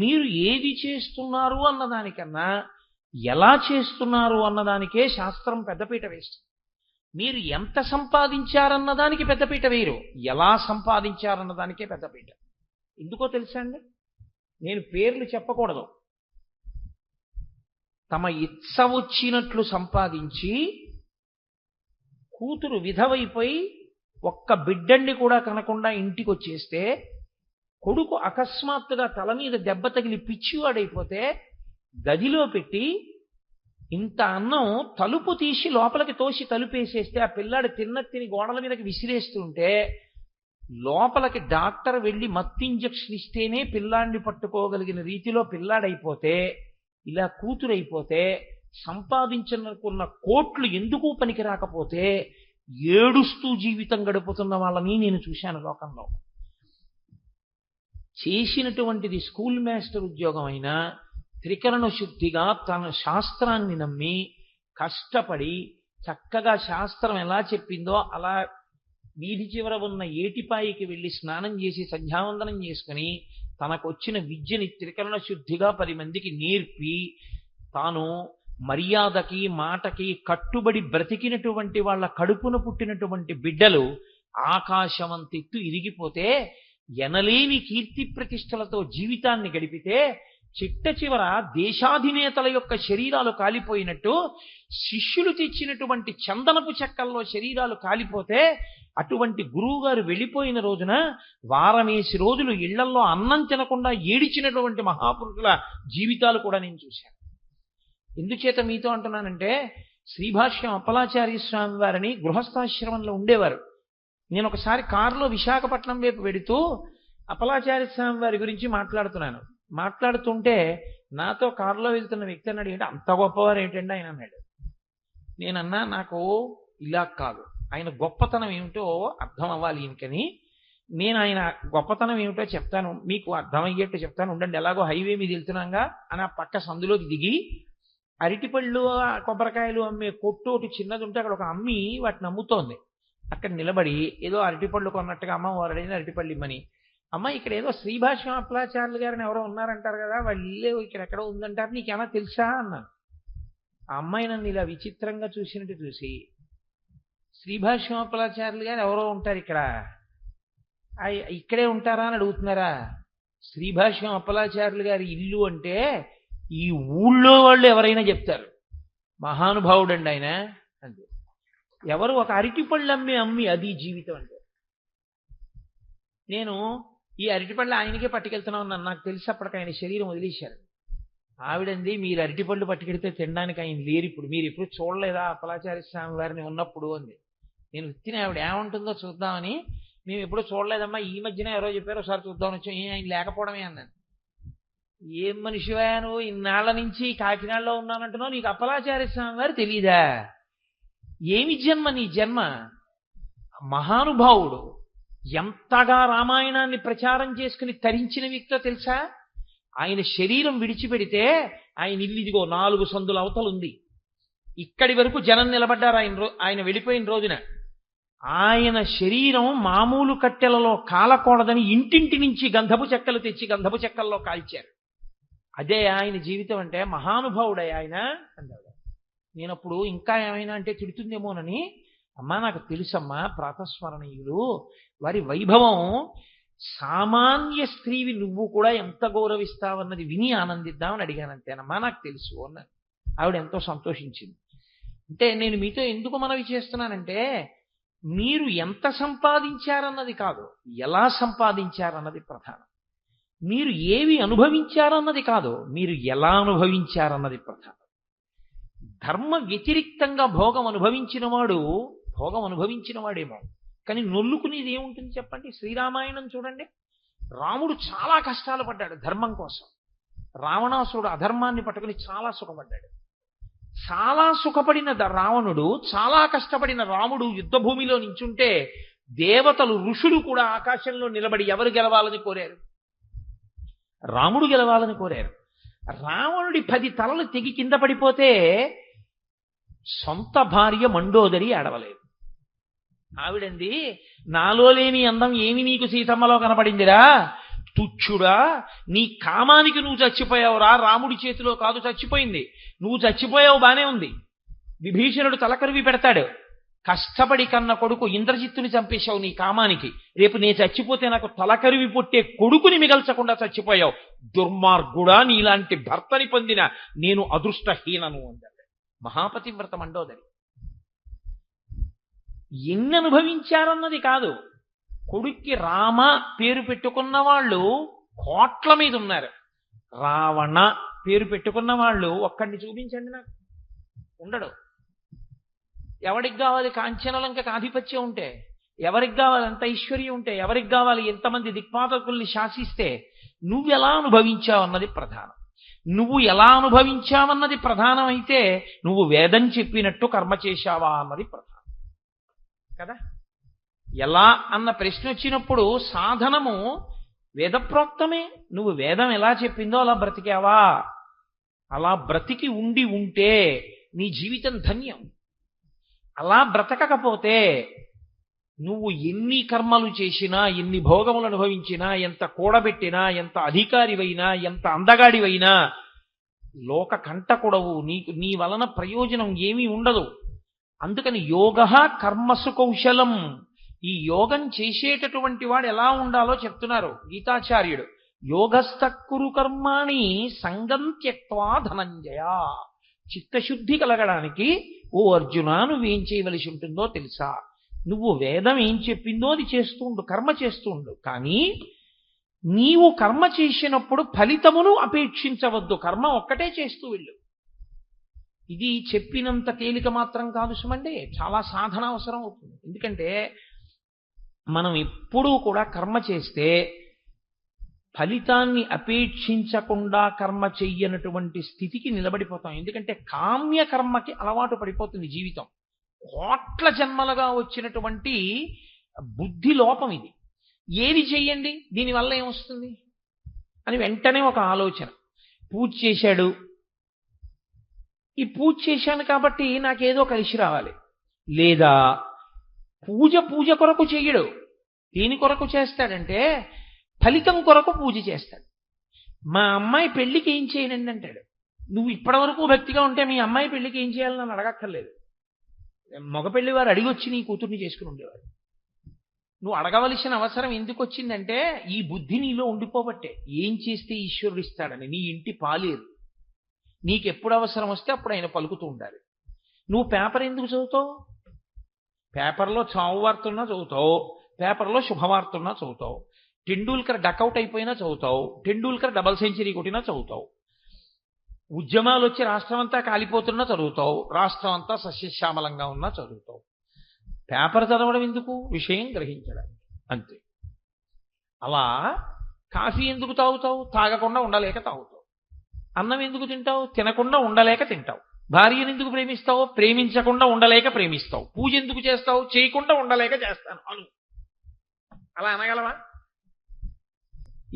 [SPEAKER 1] మీరు ఏది చేస్తున్నారు అన్నదానికన్నా ఎలా చేస్తున్నారు అన్నదానికే శాస్త్రం పెద్దపీట వేస్తుంది. మీరు ఎంత సంపాదించారన్నదానికి పెద్దపీట వేయరు, ఎలా సంపాదించారన్నదానికే పెద్దపీట. ఎందుకో తెలుసా అండి? నేను పేర్లు చెప్పకూడదు. తమ ఇచ్చ వచ్చినట్లు సంపాదించి కూతురు విధవైపోయి ఒక్క బిడ్డండి కూడా కనకుండా ఇంటికి వచ్చేస్తే, కొడుకు అకస్మాత్తుగా తల మీద దెబ్బ తగిలి పిచ్చివాడైపోతే గదిలో పెట్టి ఇంత అన్నం తలుపు తీసి లోపలికి తోసి తలుపేసేస్తే ఆ పిల్లాడు తిని గోడల మీదకి విసిరేస్తుంటే లోపలికి డాక్టర్ వెళ్ళి మత్తు ఇంజక్షన్ ఇస్తేనే పిల్లాడిని పట్టుకోగలిగిన రీతిలో పిల్లాడైపోతే, ఇలా కూతురైపోతే, సంపాదించుకున్న కోట్లు ఎందుకు పనికి రాకపోతే ఏడుస్తూ జీవితం గడుపుతున్న వాళ్ళని నేను చూశాను లోకంలో. చేసినటువంటిది స్కూల్ మాస్టర్ ఉద్యోగం అయినా త్రికరణ శుద్ధిగా తన శాస్త్రాన్ని నమ్మి కష్టపడి చక్కగా శాస్త్రం ఎలా చెప్పిందో అలా వీధి చివర ఉన్న ఏటిపాయికి వెళ్ళి స్నానం చేసి సంధ్యావందనం చేసుకుని తనకొచ్చిన విద్యని త్రికరణ శుద్ధిగా 10 మందికి నేర్పి తాను మర్యాదకి మాటకి కట్టుబడి బ్రతికినటువంటి వాళ్ళ కడుపున పుట్టినటువంటి బిడ్డలు ఆకాశమంతెత్తు ఇరిగిపోతే ఎనలేని కీర్తి ప్రతిష్టలతో జీవితాన్ని గడిపితే చిట్ట చివర దేశాధినేతల యొక్క శరీరాలు కాలిపోయినట్టు శిష్యులు తెచ్చినటువంటి చందనపు చెక్కల్లో శరీరాలు కాలిపోతే అటువంటి గురువుగారు వెళ్ళిపోయిన రోజున వారమేసి రోజులు ఇళ్లల్లో అన్నం తినకుండా ఏడిచినటువంటి మహాపురుషుల జీవితాలు కూడా నేను చూశాను. ఎందుచేత మీతో అంటున్నానంటే, శ్రీభాష్యం అప్పలాచార్య స్వామి వారిని గృహస్థాశ్రమంలో ఉండేవారు. నేను ఒకసారి కారులో విశాఖపట్నం వైపు వెడుతూ అప్పలాచార్య స్వామి వారి గురించి మాట్లాడుతుంటే నాతో కారులో వెళ్తున్న వ్యక్తి అన్నాడు, ఏంటి అంత గొప్పవారు ఏంటండి ఆయన అన్నాడు. నేనన్నా, నాకు ఇలా కాదు, ఆయన గొప్పతనం ఏమిటో అర్థం అవ్వాలి ఇంకని నేను ఆయన గొప్పతనం ఏమిటో చెప్తాను, మీకు అర్థమయ్యేట్టు చెప్తాను ఉండండి. ఎలాగో హైవే మీద వెళ్తున్నాగా అని ఆ పక్క సందులోకి దిగి అరటిపళ్ళు కొబ్బరికాయలు అమ్మే కొట్టు ఒకటి చిన్నది ఉంటే అక్కడ ఒక అమ్మి వాటిని అమ్ముతోంది. అక్కడ నిలబడి ఏదో అరటిపళ్ళు కొన్నట్టుగా అమ్మ వారడైన అరటిపళ్ళు ఇమ్మని, అమ్మ ఇక్కడ ఏదో శ్రీభాష్యం అప్పలాచార్యులు గారిని ఎవరో ఉన్నారంటారు కదా, వాళ్ళు ఇల్లే ఇక్కడ ఎక్కడో ఉందంటారు, నీకేమైనా తెలుసా అన్నాను. ఆ అమ్మాయి నన్ను ఇలా విచిత్రంగా చూసినట్టు చూసి, శ్రీభాష్యం అప్పలాచార్యులు గారు ఎవరో ఉంటారు ఇక్కడ, ఇక్కడే ఉంటారా అని అడుగుతున్నారా? శ్రీభాష్యం అప్పలాచార్యులు గారి ఇల్లు అంటే ఈ ఊళ్ళో వాళ్ళు ఎవరైనా చెప్తారు, మహానుభావుడండి ఆయన అంతే. ఎవరు ఒక అరటిపళ్ళు అమ్మి అది జీవితం అంటే. నేను ఈ అరటిపళ్ళు ఆయనకే పట్టుకెళ్తున్నావు నన్ను, నాకు తెలిసి అప్పటికి ఆయన శరీరం వదిలేశారు. ఆవిడంది, మీరు అరటిపళ్ళు పట్టుకెడితే తినడానికి ఆయన లేరు ఇప్పుడు, మీరు ఎప్పుడు చూడలేదా అప్పలాచార్య స్వామి వారిని ఉన్నప్పుడు అంది. నేను తిన ఆవిడ ఏముంటుందో చూద్దామని, మేము ఎప్పుడు చూడలేదమ్మా, ఈ మధ్యన ఎవరో చెప్పారు ఒకసారి చూద్దామని వచ్చాం, ఆయన లేకపోవడమే అన్నాను. ఏం మనిషివా నువ్వు, ఇన్నాళ్ల నుంచి కాకినాడలో ఉన్నానంటున్నావు, నీకు అప్పలాచార్య స్వామి వారు తెలీదా? ఏమి జన్మ నీ జన్మ? మహానుభావుడు, ఎంతగా రామాయణాన్ని ప్రచారం చేసుకుని తరించిన వ్యక్తో తెలుసా? ఆయన శరీరం విడిచిపెడితే ఆయన ఇల్లు ఇదిగో 4 సందుల అవతలుంది, ఇక్కడి వరకు జనం నిలబడ్డారు ఆయన వెళ్ళిపోయిన రోజున. ఆయన శరీరం మామూలు కట్టెలలో కాలకూడదని ఇంటింటి నుంచి గంధపు చెక్కలు తెచ్చి గంధపు చెక్కల్లో కాల్చారు. అదే ఆయన జీవితం అంటే. మహానుభావుడే ఆయన అన్నాడు. నేనప్పుడు ఇంకా ఏమైనా అంటే తిడుతుందేమోనని, అమ్మా నాకు తెలుసమ్మా, ప్రాతస్మరణీయులు వారి వైభవం సామాన్య స్త్రీవి నువ్వు కూడా ఎంత గౌరవిస్తావన్నది విని ఆనందిద్దామని అడిగాను, అంతేనమ్మా నాకు తెలుసు అన్నాను. ఆవిడ ఎంతో సంతోషించింది. అంటే నేను మీతో ఎందుకు మనవి చేస్తున్నానంటే, మీరు ఎంత సంపాదించారన్నది కాదు, ఎలా సంపాదించారన్నది ప్రధానం. మీరు ఏవి అనుభవించారన్నది కాదు, మీరు ఎలా అనుభవించారన్నది ప్రధానం. ధర్మ వ్యతిరిక్తంగా భోగం అనుభవించిన వాడేమో, కానీ నొల్లుకునేది ఏముంటుంది చెప్పండి? శ్రీరామాయణం చూడండి, రాముడు చాలా కష్టాలు పడ్డాడు ధర్మం కోసం. రావణాసురుడు అధర్మాన్ని పట్టుకుని చాలా సుఖపడ్డాడు. చాలా సుఖపడిన రావణుడు, చాలా కష్టపడిన రాముడు యుద్ధభూమిలో నించుంటే దేవతలు ఋషులు కూడా ఆకాశంలో నిలబడి ఎవరు గెలవాలని కోరారు? రాముడు గెలవాలని కోరారు. రావణుడి 10 తలలు తెగి కింద పడిపోతే సొంత భార్య మండోదరి ఆడవలేదు. ఆవిడంది, నాలో లేని అందం ఏమి నీకు సీతమ్మలో కనపడిందిరా తుచ్చుడా, నీ కామానికి నువ్వు చచ్చిపోయావురా, రాముడి చేతిలో కాదు చచ్చిపోయింది, నువ్వు చచ్చిపోయావు బానే ఉంది. విభీషణుడు తలకరివి పెడతాడు, కష్టపడి కన్న కొడుకు ఇంద్రజిత్తుని చంపేశావు నీ కామానికి, రేపు నేను చచ్చిపోతే నాకు తలకరివి పుట్టే కొడుకుని మిగల్చకుండా చచ్చిపోయావు, దుర్మార్గుడా, నీలాంటి భర్తని పొందిన నేను అదృష్టహీనను అన్నాడు మహాపతివ్రత మండోదరి. ఎన్ని అనుభవించారన్నది కాదు, కొడుక్కి రామ పేరు పెట్టుకున్న వాళ్ళు కోట్ల మీద ఉన్నారు. రావణ పేరు పెట్టుకున్న వాళ్ళు ఒక్కడిని చూపించండి నాకు, ఉండడు. ఎవరికి కావాలి కాంచనలంకకు ఆధిపత్యం ఉంటే, ఎవరికి కావాలి అంత ఐశ్వర్యం ఉంటే, ఎవరికి కావాలి ఎంతమంది దిక్పాలకుల్ని శాసిస్తే, నువ్వెలా అనుభవించావన్నది ప్రధానం. నువ్వు ఎలా అనుభవించావన్నది ప్రధానం అయితే నువ్వు వేదం చెప్పినట్టు కర్మ చేశావా అన్నది ప్రధానం కదా. ఎలా అన్న ప్రశ్న వచ్చినప్పుడు సాధనము వేదప్రోక్తమే. నువ్వు వేదం ఎలా చెప్పిందో అలా బ్రతికావా? అలా బ్రతికి ఉంటే నీ జీవితం ధన్యం. అలా బ్రతకకపోతే నువ్వు ఎన్ని కర్మలు చేసినా, ఎన్ని భోగములు అనుభవించినా, ఎంత కూడబెట్టినా, ఎంత అధికారివైనా, ఎంత అందగాడివైనా లోక కంటకుడవు, నీ వలన ప్రయోజనం ఏమీ ఉండదు. అందుకని యోగః కర్మసు కౌశలం. ఈ యోగం చేసేటటువంటి వాడు ఎలా ఉండాలో చెప్తున్నారు గీతాచార్యుడు. యోగస్థకురు కర్మాణి సంగం త్యక్త్వా ధనంజయ. చిత్తశుద్ధి కలగడానికి ఓ అర్జున నువ్వేం చేయవలసి ఉంటుందో తెలుసా? నువ్వు వేదం ఏం చెప్పిందో అది చేస్తూ ఉండు, కర్మ చేస్తూ ఉండు. కానీ నీవు కర్మ చేసినప్పుడు ఫలితమును అపేక్షించవద్దు, కర్మ ఒక్కటే చేస్తూ వెళ్ళు. ఇది చెప్పినంత తేలిక మాత్రం కాదు సుమండి, చాలా సాధన అవసరం అవుతుంది. ఎందుకంటే మనం ఎప్పుడూ కూడా కర్మ చేస్తే ఫలితాన్ని అపేక్షించకుండా కర్మ చెయ్యనటువంటి స్థితికి నిలబడిపోతాం. ఎందుకంటే కామ్య కర్మకి అలవాటు పడిపోతుంది జీవితం. కోట్ల జన్మలుగా వచ్చినటువంటి బుద్ధి లోపం ఇది. ఏది చెయ్యండి, దీనివల్ల ఏమొస్తుంది అని వెంటనే ఒక ఆలోచన. పూజ చేశాడు, ఈ పూజ చేశాను కాబట్టి నాకేదో కలిసి రావాలి. లేదా పూజ కొరకు చెయ్యడు. దేని కొరకు చేస్తాడంటే ఫలితం కొరకు పూజ చేస్తాడు. మా అమ్మాయి పెళ్లికి ఏం చేయనండి అంటాడు. నువ్వు ఇప్పటివరకు భక్తిగా ఉంటే మీ అమ్మాయి పెళ్లికి ఏం చేయాలని నన్ను అడగక్కర్లేదు. మగ పెళ్లి వారు అడిగొచ్చి నీ కూతుర్ని చేసుకుని ఉండేవాడు. నువ్వు అడగవలసిన అవసరం ఎందుకు వచ్చిందంటే ఈ బుద్ధి నీలో ఉండిపోబట్టే. ఏం చేస్తే ఈశ్వరుడు ఇస్తాడని. నీ ఇంటి పాలేరు. నీకెప్పుడు అవసరం వస్తే అప్పుడు ఆయన పలుకుతూ ఉండాలి. నువ్వు పేపర్ ఎందుకు చదువుతావు? పేపర్లో చావు వార్తున్నా చదువుతావు, పేపర్లో శుభవార్తున్నా చదువుతావు. టెండూల్కర్ డకౌట్ అయిపోయినా చదువుతావు, టెండూల్కర్ డబల్ సెంచరీ కొట్టినా చదువుతావు. ఉద్యమాలు వచ్చి రాష్ట్రం అంతా కాలిపోతున్నా చదువుతావు, రాష్ట్రం అంతా సస్యశ్యామలంగా ఉన్నా చదువుతావు. పేపర్ చదవడం ఎందుకు? విషయం గ్రహించడానికి, అంతే. అలా కాఫీ ఎందుకు తాగుతావు? తాగకుండా ఉండలేక తాగుతావు. అన్నం ఎందుకు తింటావు? తినకుండా ఉండలేక తింటావు. భార్యను ఎందుకు ప్రేమిస్తావు? ప్రేమించకుండా ఉండలేక ప్రేమిస్తావు. పూజ ఎందుకు చేస్తావు? చేయకుండా ఉండలేక చేస్తాను అను. అలా అనగలవా?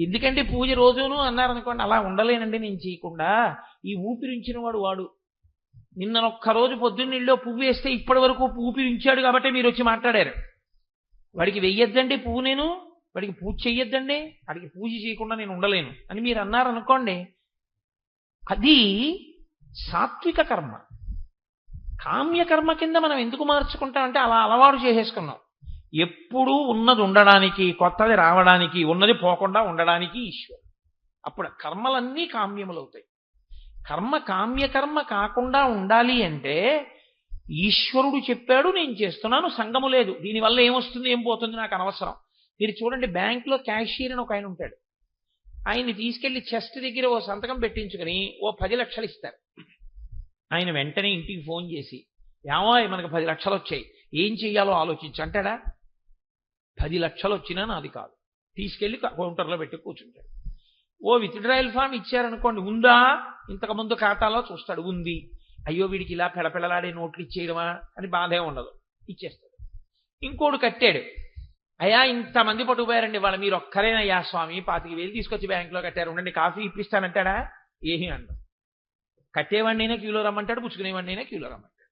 [SPEAKER 1] ఎందుకంటే పూజ రోజును అన్నారనుకోండి, అలా ఉండలేనండి నేను చేయకుండా. ఈ ఊపిరించిన వాడు నిన్నొక్కరోజు పొద్దున్నిళ్ళో పువ్వు వేస్తే ఇప్పటి వరకు ఊపిరించాడు కాబట్టి మీరు వచ్చి మాట్లాడారు. వాడికి వెయ్యొద్దండి పువ్వు, నేను వాడికి పూజ చెయ్యొద్దండి, వాడికి పూజ చేయకుండా నేను ఉండలేను అని మీరు అన్నారనుకోండి, అది సాత్విక కర్మ. కామ్యకర్మ కింద మనం ఎందుకు మార్చుకుంటామంటే అలా అలవాటు చేసేసుకున్నాం. ఎప్పుడూ ఉన్నది ఉండడానికి, కొత్తది రావడానికి, ఉన్నది పోకుండా ఉండడానికి ఈశ్వరుడు. అప్పుడు కర్మలన్నీ కామ్యములవుతాయి. కామ్యకర్మ కాకుండా ఉండాలి అంటే ఈశ్వరుడు చెప్పాడు, నేను చేస్తున్నాను, సంగము లేదు. దీనివల్ల ఏమొస్తుంది ఏం పోతుంది నాకు అనవసరం. మీరు చూడండి, బ్యాంకులో క్యాషియర్ అని ఒక ఆయన ఉంటాడు. ఆయన్ని తీసుకెళ్లి చెస్ట్ దగ్గర ఓ సంతకం పెట్టించుకుని ఓ 10 లక్షలు ఇస్తారు. ఆయన వెంటనే ఇంటికి ఫోన్ చేసి, ఏమో మనకు 10 లక్షలు వచ్చాయి, ఏం చెయ్యాలో ఆలోచించు అంటాడా? 10 లక్షలు వచ్చినా నాది కాదు, తీసుకెళ్లి కౌంటర్లో పెట్టి కూర్చుంటాడు. ఓ విత్డ్రాయల్ ఫామ్ ఇచ్చారనుకోండి, ఉందా? ఇంతకుముందు ఖాతాలో చూస్తాడు, ఉంది. అయ్యో వీడికి ఇలా పెడపెడలాడే నోట్లు ఇచ్చేయడమా అని బాధే ఉండదు, ఇచ్చేస్తాడు. ఇంకోడు కట్టాడు, అయ్యా ఇంతమంది పట్టుకుపోయారండి వాళ్ళ, మీరు ఒక్కరేనయ్యా స్వామి, 25,000 తీసుకొచ్చి బ్యాంకులో కట్టారు, ఉండండి కాఫీ ఇప్పిస్తానంటాడా? ఏమీ అంటాడు. కట్టేవాడినైనా క్యూలో రమ్మంటాడు, పుచ్చుకునేవాడినైనా క్యూలో రమ్మంటాడు.